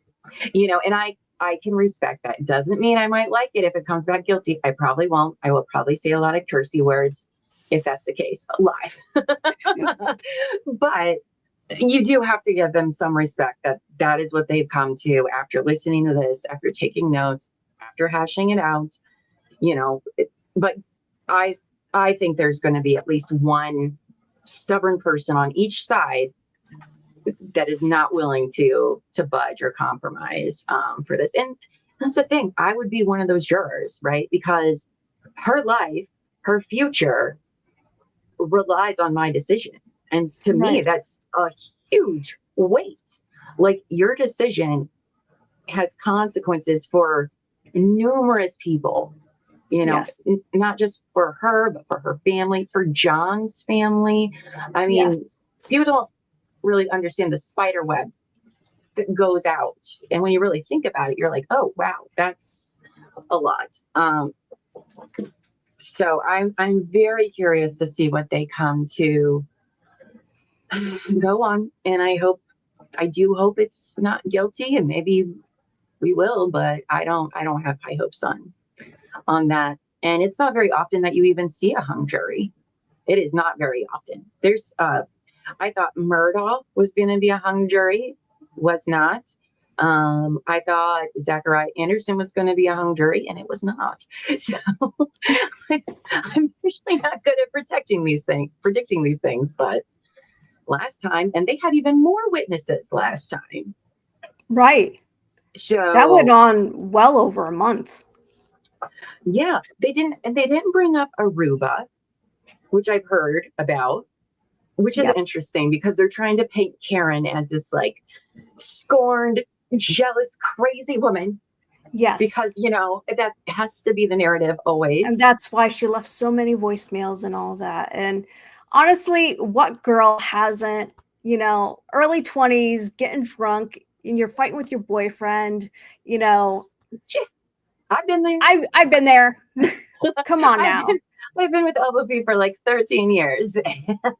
you know, and I can respect that. It doesn't mean I might like it if it comes back guilty. I probably won't. I will probably say a lot of cursey words if that's the case, live. But you do have to give them some respect that that is what they've come to after listening to this, after taking notes, after hashing it out, you know. But I think there's going to be at least one stubborn person on each side that is not willing to budge or compromise for this. And that's the thing. I would be one of those jurors, right? Because her life, her future relies on my decision. And to me, that's a huge weight. Like, your decision has consequences for numerous people, you know, not just for her, but for her family, for John's family. I mean, people don't really understand the spider web that goes out. And when you really think about it, you're like, oh, wow, that's a lot. So I'm very curious to see what they come to go on. And I do hope it's not guilty, and maybe we will, but I don't have high hopes on that. And it's not very often that you even see a hung jury. It is not very often. There's I thought Murdaugh was going to be a hung jury, was not. I thought Zachariah Anderson was going to be a hung jury, and it was not. So I'm usually not good at predicting these things, but last time, and they had even more witnesses last time. Right. So that went on well over a month. Yeah, they didn't bring up Aruba, which I've heard about, which is interesting because they're trying to paint Karen as this like scorned, jealous, crazy woman. Yes. Because, you know, that has to be the narrative always. And that's why she left so many voicemails and all that. And honestly, what girl hasn't, you know, early 20s, getting drunk, and you're fighting with your boyfriend, you know. I've been there. I've been there. Come on now. I've been with LBP for like 13 years,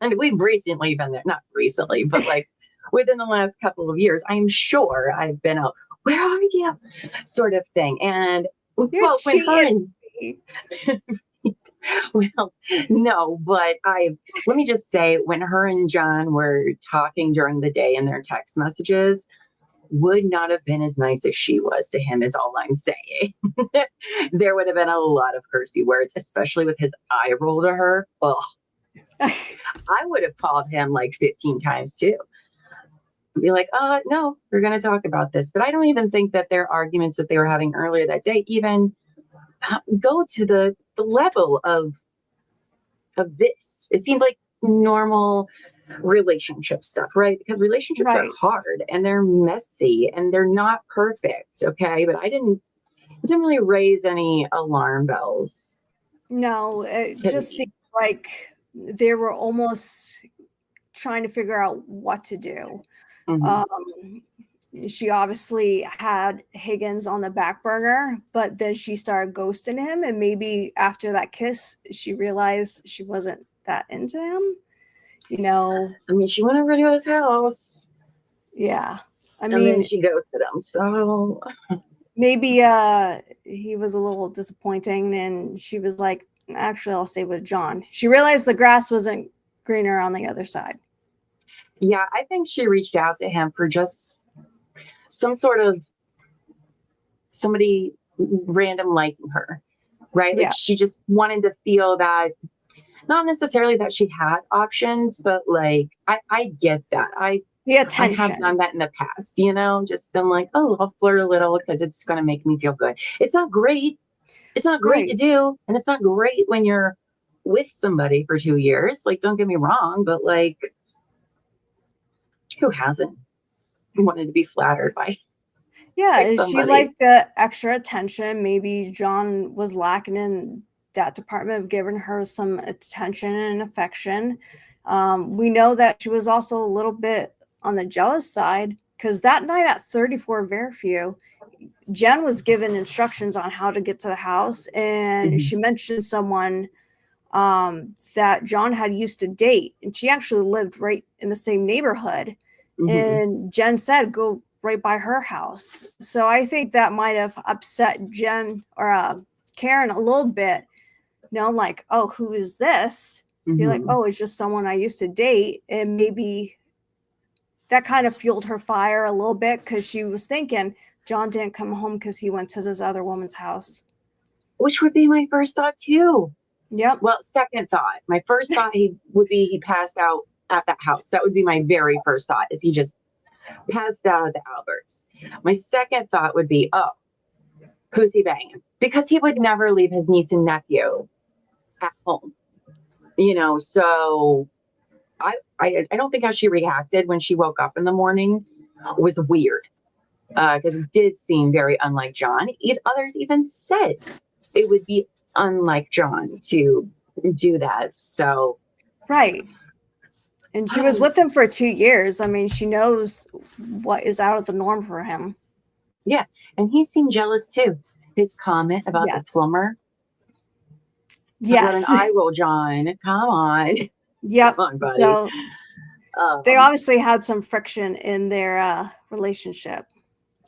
and we've recently been there. Not recently, but like within the last couple of years, I'm sure I've been out. Where are you? Sort of thing. And You're when her and cheating. well, no, but let me just say, when her and John were talking during the day in their text messages, would not have been as nice as she was to him, is all I'm saying. There would have been a lot of cursey words, especially with his eye roll to her. Oh, I would have called him like 15 times too. Be like, no, we're going to talk about this. But I don't even think that their arguments that they were having earlier that day even go to the level of this. It seemed like normal relationship stuff, right? Because relationships are hard and they're messy and they're not perfect. Okay. But it didn't really raise any alarm bells. No, it just seemed like they were almost trying to figure out what to do. She obviously had Higgins on the back burner, but then she started ghosting him. And maybe after that kiss, she realized she wasn't that into him. You know, I mean, she went over to his house. Yeah. And then she ghosted him. So maybe he was a little disappointing and she was like, actually, I'll stay with John. She realized the grass wasn't greener on the other side. Yeah, I think she reached out to him for just some sort of somebody random liking her, right? Like she just wanted to feel that, not necessarily that she had options, but like, I get that. I have done that in the past, you know, just been like, oh, I'll flirt a little because it's going to make me feel good. It's not great. It's not great to do. And it's not great when you're with somebody for 2 years. Like, don't get me wrong, but like, who hasn't wanted to be flattered by somebody? She liked the extra attention. Maybe John was lacking in that department of giving her some attention and affection. We know that she was also a little bit on the jealous side because that night at 34 Fairview, Jen was given instructions on how to get to the house, and she mentioned someone that John had used to date, and she actually lived right in the same neighborhood. And Jen said, go right by her house. So I think that might have upset Jen or Karen a little bit. You know, like, oh, who is this? Be like, oh, it's just someone I used to date. And maybe that kind of fueled her fire a little bit because she was thinking John didn't come home because he went to this other woman's house. Which would be my first thought too. Yep. Well, second thought. My first thought would be he passed out at that house. That would be my very first thought, is he just passed out at the Alberts. My second thought would be, oh, who's he banging? Because he would never leave his niece and nephew at home. You know, so I don't think how she reacted when she woke up in the morning was weird. Because it did seem very unlike John. Others even said it would be unlike John to do that. So and she was with him for 2 years. I mean, she knows what is out of the norm for him. Yeah, and he seemed jealous too. His comment about the plumber. Yes. What an eye roll, John. Come on. Yep. Come on, buddy. So they obviously had some friction in their relationship.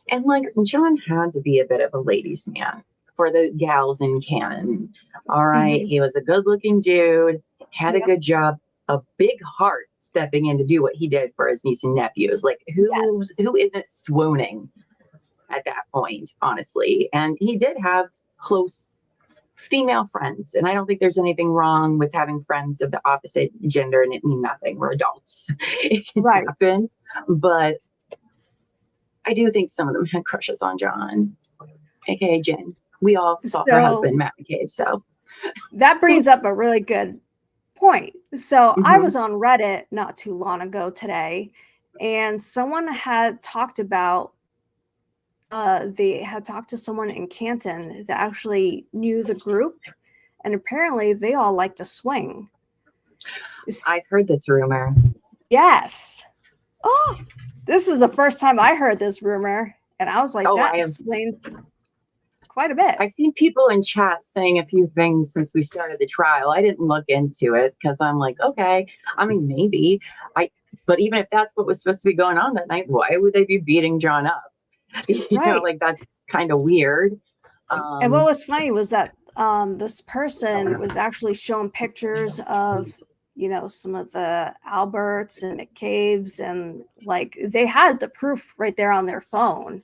And like, John had to be a bit of a ladies' man for the gals in canon. All right. He was a good looking dude, had a good job, a big heart stepping in to do what he did for his niece and nephews. Like, who isn't swooning at that point, honestly? And he did have close female friends. And I don't think there's anything wrong with having friends of the opposite gender, and it mean nothing. We're adults. It can happen. But I do think some of them had crushes on John, aka Jen. We all saw her husband, Matt McCabe. So that brings up a really good point. So I was on Reddit not too long ago today, and someone had talked about they had talked to someone in Canton that actually knew the group, and apparently they all like to swing. I've heard this rumor. Yes. Oh, This is the first time I heard this rumor, and I was like, Oh, that I have. explains quite a bit. I've seen people in chat saying a few things since we started the trial. I didn't look into it because I'm like, okay, I mean, maybe but even if that's what was supposed to be going on that night, why would they be beating John up? Right. Like that's kind of weird. And what was funny was that this person was actually showing pictures of, some of the Alberts and McCabe's, and like they had the proof right there on their phone.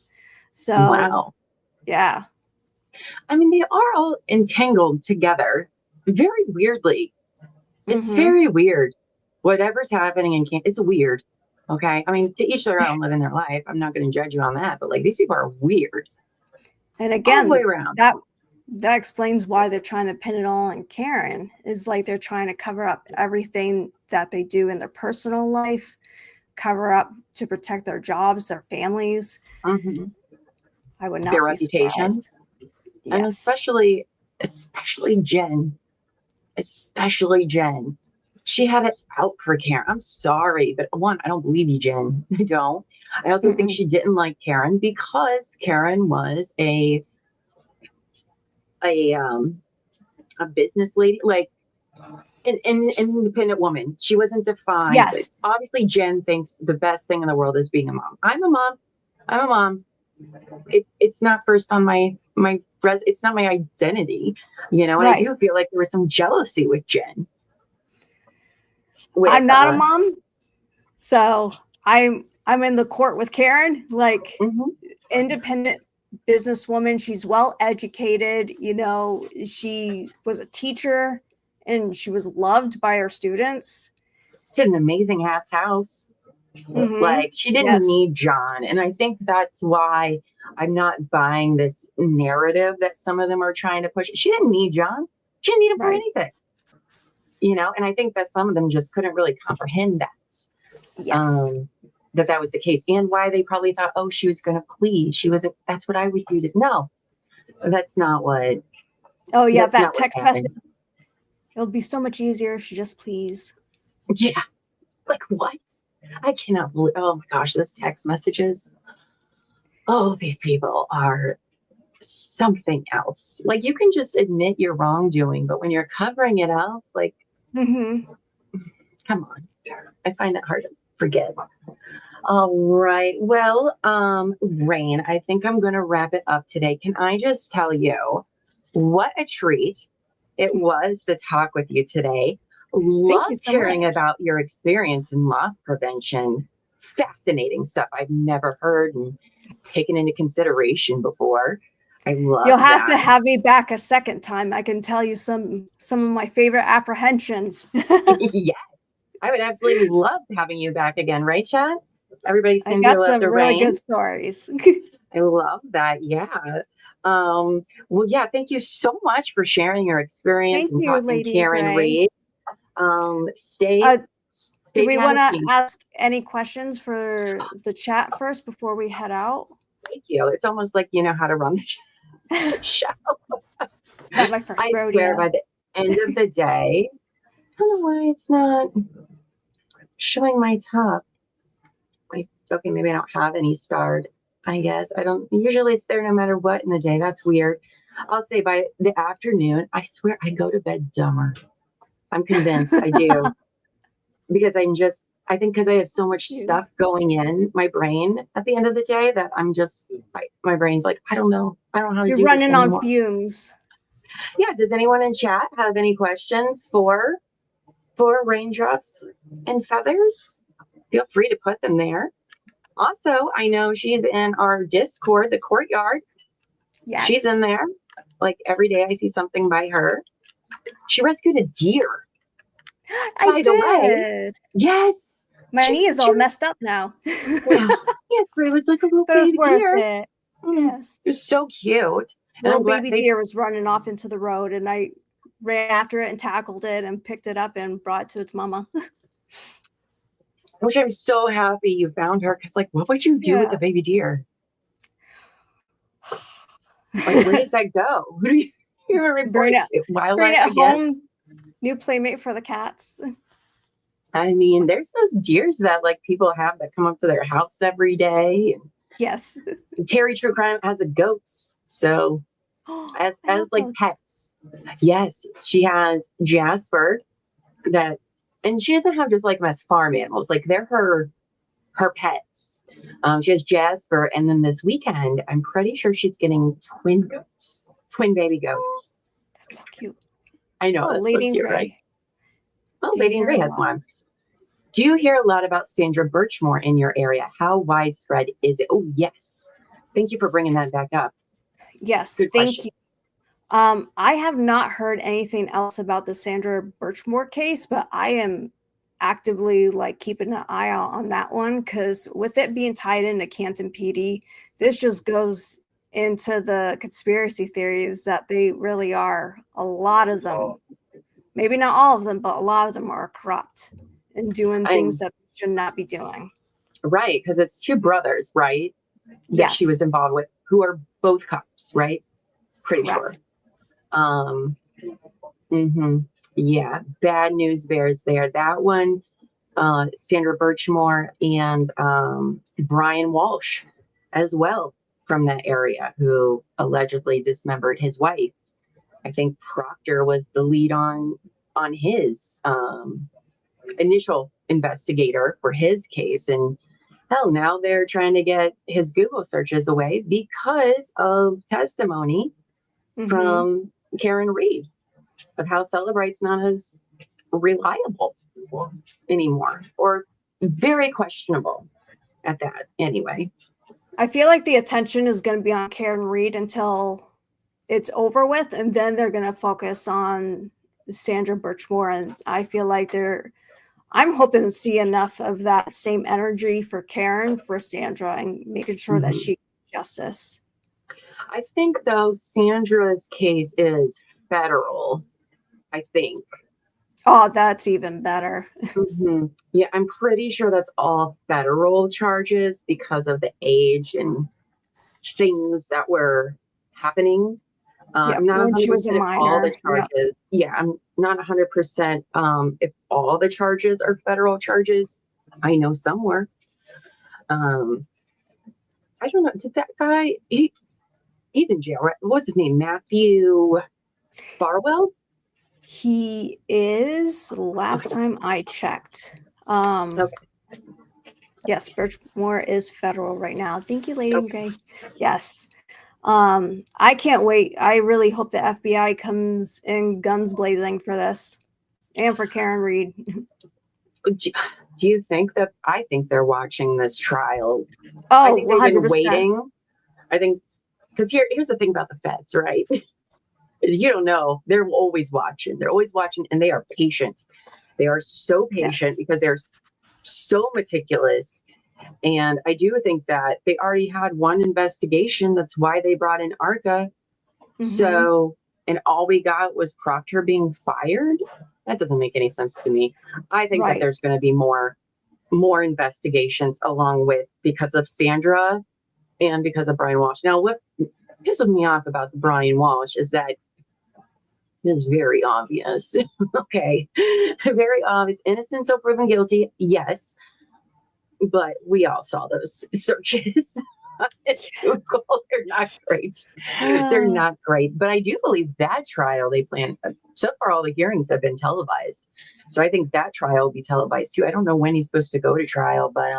So, Wow. yeah. I mean, they are all entangled together very weirdly. It's very weird. Whatever's happening in camp, it's weird. Okay. I mean, to each their own, living their life. I'm not going to judge you on that, but like these people are weird. And again, all the way around. That explains why they're trying to pin it all on Karen. Is like they're trying to cover up everything that they do in their personal life, cover up to protect their jobs, their families. Mm-hmm. I would not their be reputations. surprised. And Yes. especially Jen. She had it out for Karen. I'm sorry, but one, I don't believe you, Jen. I don't. I also think she didn't like Karen because Karen was a business lady, like an independent woman. She wasn't defined. Yes. Obviously, Jen thinks the best thing in the world is being a mom. I'm a mom. It's not first on it's not my identity, and Right. I do feel like there was some jealousy with Jen. I'm not a mom, so I'm in the court with Karen, like independent businesswoman. She's well educated, she was a teacher and she was loved by her students. She had an amazing ass house. Like she didn't need John. And I think that's why I'm not buying this narrative that some of them are trying to push. She didn't need John. She didn't need him for anything. And I think that some of them just couldn't really comprehend that. Yes. That was the case. And why they probably thought, oh, she was going to plead. She wasn't. That's what I would do. No, that's not what. Oh, yeah. That text message. It'll be so much easier if she just please. Yeah. Like what? I cannot believe. Oh my gosh, those text messages. Oh, these people are something else. Like you can just admit your wrongdoing, but when you're covering it up, like, come on. I find it hard to forget. All right. Well, Rain, I think I'm going to wrap it up today. Can I just tell you what a treat it was to talk with you today? Loved hearing about your experience in loss prevention. Fascinating stuff I've never heard and taken into consideration before. I love You'll have to have me back a second time. I can tell you some of my favorite apprehensions. Yes. I would absolutely love having you back again, right, Chad? Everybody seems to love the really good stories. I love that. Yeah. Well, yeah, thank you so much for sharing your experience and talking Karen Reed. Do we want to ask any questions for the chat first before we head out? Thank you. It's almost like you know how to run the show. It's not my first rodeo. I swear by the end of the day, I don't know why it's not showing my top. Okay, maybe I don't have any starred. I guess I don't. Usually it's there no matter what in the day. That's weird. I'll say by the afternoon, I swear I go to bed dumber. I'm convinced I do. Because I think because I have so much stuff going in my brain at the end of the day that I'm just, my brain's like, I don't know how to do this. You're running on fumes. Yeah. Does anyone in chat have any questions for Raindrops and Feathers? Feel free to put them there. Also, I know she's in our Discord, the Courtyard. Yes. She's in there. Like every day I see something by her. She rescued a deer. By the way, yes. My knee is all messed up now. Yeah. Yes, but it was like a little baby deer. Yes. It was so cute. Little baby deer was running off into the road, and I ran after it and tackled it and picked it up and brought it to its mama. Which I'm so happy you found her, because like, what would you do with the baby deer? Like, where does that go? Who do you report it to? Wildlife, I guess? Home. New playmate for the cats. I mean, there's those deers that like people have that come up to their house every day. Yes. Terry True Crime has a goats. So I as love like those. pets. Yes, she has Jasper that, and she doesn't have just like them as farm animals. Like they're her pets. She has Jasper, and then this weekend, I'm pretty sure she's getting twin goats, twin baby Oh, goats. that's so cute. I know Oh, that's so Lady in cute, right? Gray. Oh, Do you Lady in hear Gray a has lot? one. Do you hear a lot about Sandra Birchmore in your area? How widespread is it? Oh, yes. Thank you for bringing that back up. Yes, Good thank question. you. I have not heard anything else about the Sandra Birchmore case, but I am actively like keeping an eye out on that one because with it being tied into Canton PD, this just goes into the conspiracy theories that they really are. A lot of them, maybe not all of them, but a lot of them are corrupt and doing things And that they should not be doing. right, because it's two brothers, right? That she was Yes, involved with, who are both cops, right? Pretty sure. correct. Um, hmm Yeah, bad news bears there. That one, Sandra Birchmore and Brian Walsh as well from that area, who allegedly dismembered his wife. I think Proctor was the lead on his initial investigator for his case, and hell, now they're trying to get his Google searches away because of testimony Mm-hmm. from Karen Reed of how Celebrite's not as reliable anymore, or very questionable at that anyway. I feel like the attention is going to be on Karen Reed until it's over with, and then they're going to focus on Sandra Birchmore. And I feel like I'm hoping to see enough of that same energy for Karen, for Sandra, and making sure that Mhm. she gets justice. I think though Sandra's case is federal. I think. Oh, that's even better. Yeah, I'm pretty sure that's all federal charges because of the age and things that were happening. I'm Yep, not when she was a 100% if all the minor. Yep. charges, yeah, I'm not 100% if all the charges are federal charges. I know some were. Um, I don't know. Did that guy, he's in jail, right? What's his name? Matthew Farwell? He is, last Okay. time I checked. Um, Okay. yes, Birchmore is federal right now. Thank you, Lady in Okay. Gray. Yes. I can't wait. I really hope the FBI comes in guns blazing for this and for Karen Reed. Do you think that I think they're watching this trial? I Oh, think they've been 100%. waiting. I think because here's the thing about the feds, right? Is you don't know. They're always watching. They're always watching, and they are patient. They are so patient Yes. because they're so meticulous. And I do think that they already had one investigation. That's why they brought in ARCA. Mm-hmm. So, and all we got was Proctor being fired. That doesn't make any sense to me. I think that Right. there's going to be more investigations along with, because of Sandra and because of Brian Walsh. Now, what pisses me off about the Brian Walsh is that it's very obvious. Okay, very obvious. Innocent until proven guilty. Yes, but we all saw those searches. Google. They're not great. They're Uh, not great. But I do believe that trial they plan. So far, all the hearings have been televised. So I think that trial will be televised too. I don't know when he's supposed to go to trial, but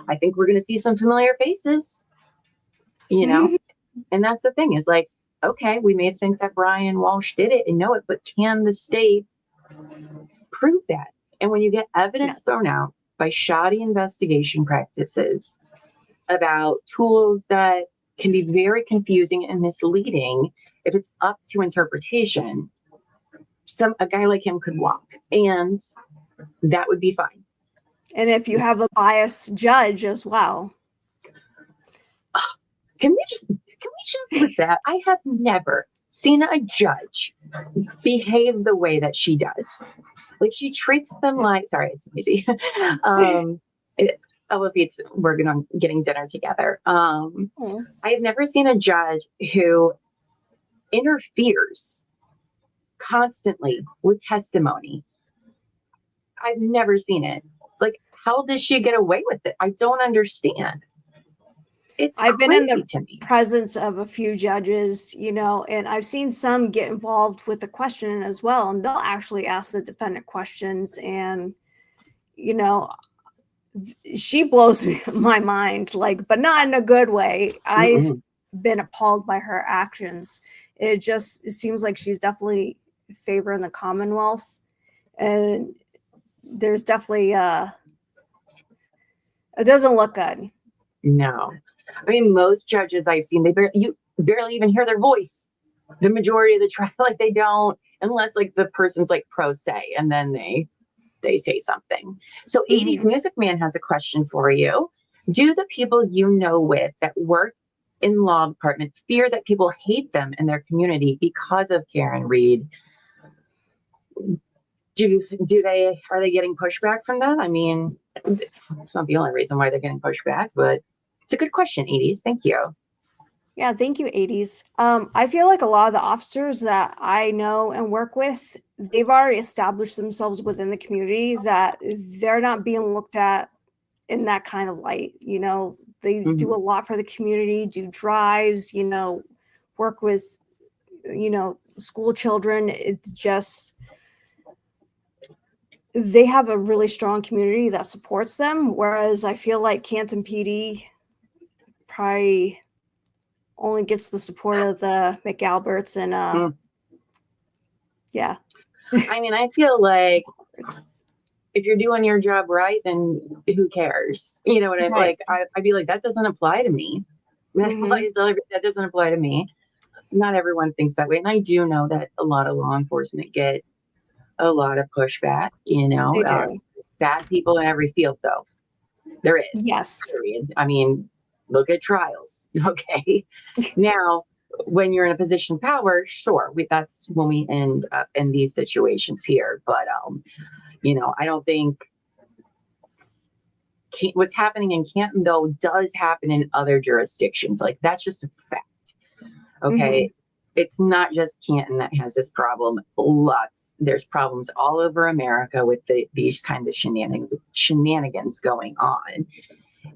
I think we're going to see some familiar faces. You know, and that's the thing is like, okay, we may think that Brian Walsh did it and know it, but can the state prove that? And when you get evidence yes. thrown out by shoddy investigation practices about tools that can be very confusing and misleading, if it's up to interpretation, a guy like him could walk, and that would be fine. And if you have a biased judge as well. Can we just with that? I have never seen a judge behave the way that she does. Like she treats them like, sorry, it's easy. It, we're going getting dinner together. Oh, I have never seen a judge who interferes constantly with testimony. I've never seen it. Like, how does she get away with it? I don't understand. I've been in the to me. presence of a few judges, and I've seen some get involved with the questioning as well. And they'll actually ask the defendant questions. And, she blows my mind, but not in a good way. I've been appalled by her actions. It seems like she's definitely favoring the Commonwealth. And there's definitely, it doesn't look good. No. I mean, most judges I've seen, you barely even hear their voice. The majority of the trial, they don't, unless the person's pro se, and then they say something. So 80s Music Man has a question for you. Do the people you know with that work in law department fear that people hate them in their community because of Karen Read? Are they getting pushback from that? I mean, it's not the only reason why they're getting pushback, but it's a good question, 80s. Thank you. Yeah, thank you, 80s. I feel like a lot of the officers that I know and work with, they've already established themselves within the community that they're not being looked at in that kind of light. They do a lot for the community, do drives, work with, school children. It's just, they have a really strong community that supports them. Whereas I feel like Canton PD probably only gets the support of the McAlberts and yeah. I mean, I feel like if you're doing your job right, then who cares? You know what I'm like? I'd be like, that doesn't apply to me. That doesn't apply to me. Not everyone thinks that way. And I do know that a lot of law enforcement get a lot of pushback, bad people in every field, though. There is. Yes. Period. I mean, look at trials. Okay. Now, when you're in a position of power, sure, that's when we end up in these situations here. But, I don't think what's happening in Canton, though, does happen in other jurisdictions. That's just a fact. Okay. It's not just Canton that has this problem. There's problems all over America with these kind of shenanigans going on.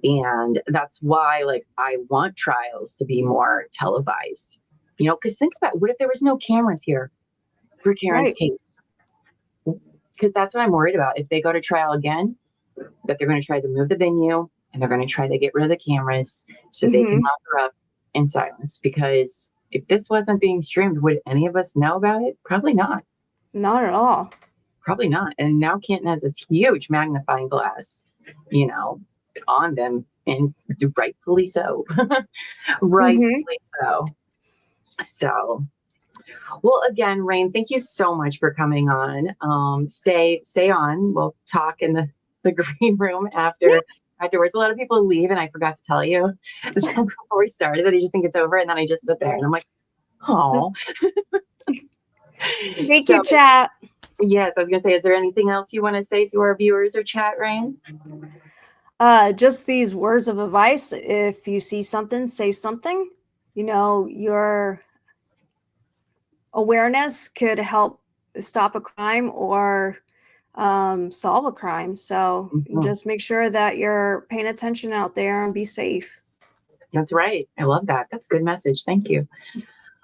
And that's why, I want trials to be more televised, because think about what if there was no cameras here for Karen's case? Because that's what I'm worried about. If they go to trial again, that they're going to try to move the venue and they're going to try to get rid of the cameras so they can lock her up in silence. Because if this wasn't being streamed, would any of us know about it? Probably not. Not at all. Probably not. And now Canton has this huge magnifying glass, on them, and rightfully so. Rightfully so. So, well, again, Rain, thank you so much for coming on. Stay on. We'll talk in the green room afterwards. A lot of people leave, and I forgot to tell you before we started that I just think it's over, and then I just sit there and I'm like, oh. Thank you, chat. Yes, I was gonna say, is there anything else you want to say to our viewers or chat, Rain? Just these words of advice. If you see something, say something. Your awareness could help stop a crime or solve a crime. So just make sure that you're paying attention out there and be safe. That's right. I love that. That's a good message. Thank you.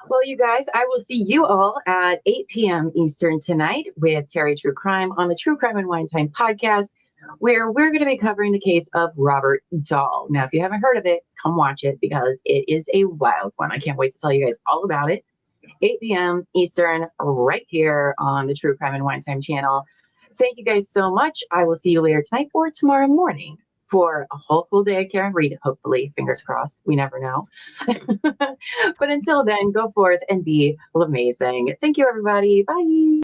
Well, you guys, I will see you all at 8 p.m. Eastern tonight with Terry True Crime on the True Crime and Wine Time podcast, where we're going to be covering the case of Robert Dahl. Now, if you haven't heard of it, come watch it because it is a wild one. I can't wait to tell you guys all about it. 8 p.m. Eastern, right here on the True Crime and Wine Time channel. Thank you guys so much. I will see you later tonight or tomorrow morning for a whole full day of Karen Read. Hopefully, fingers crossed. We never know. But until then, go forth and be amazing. Thank you, everybody. Bye.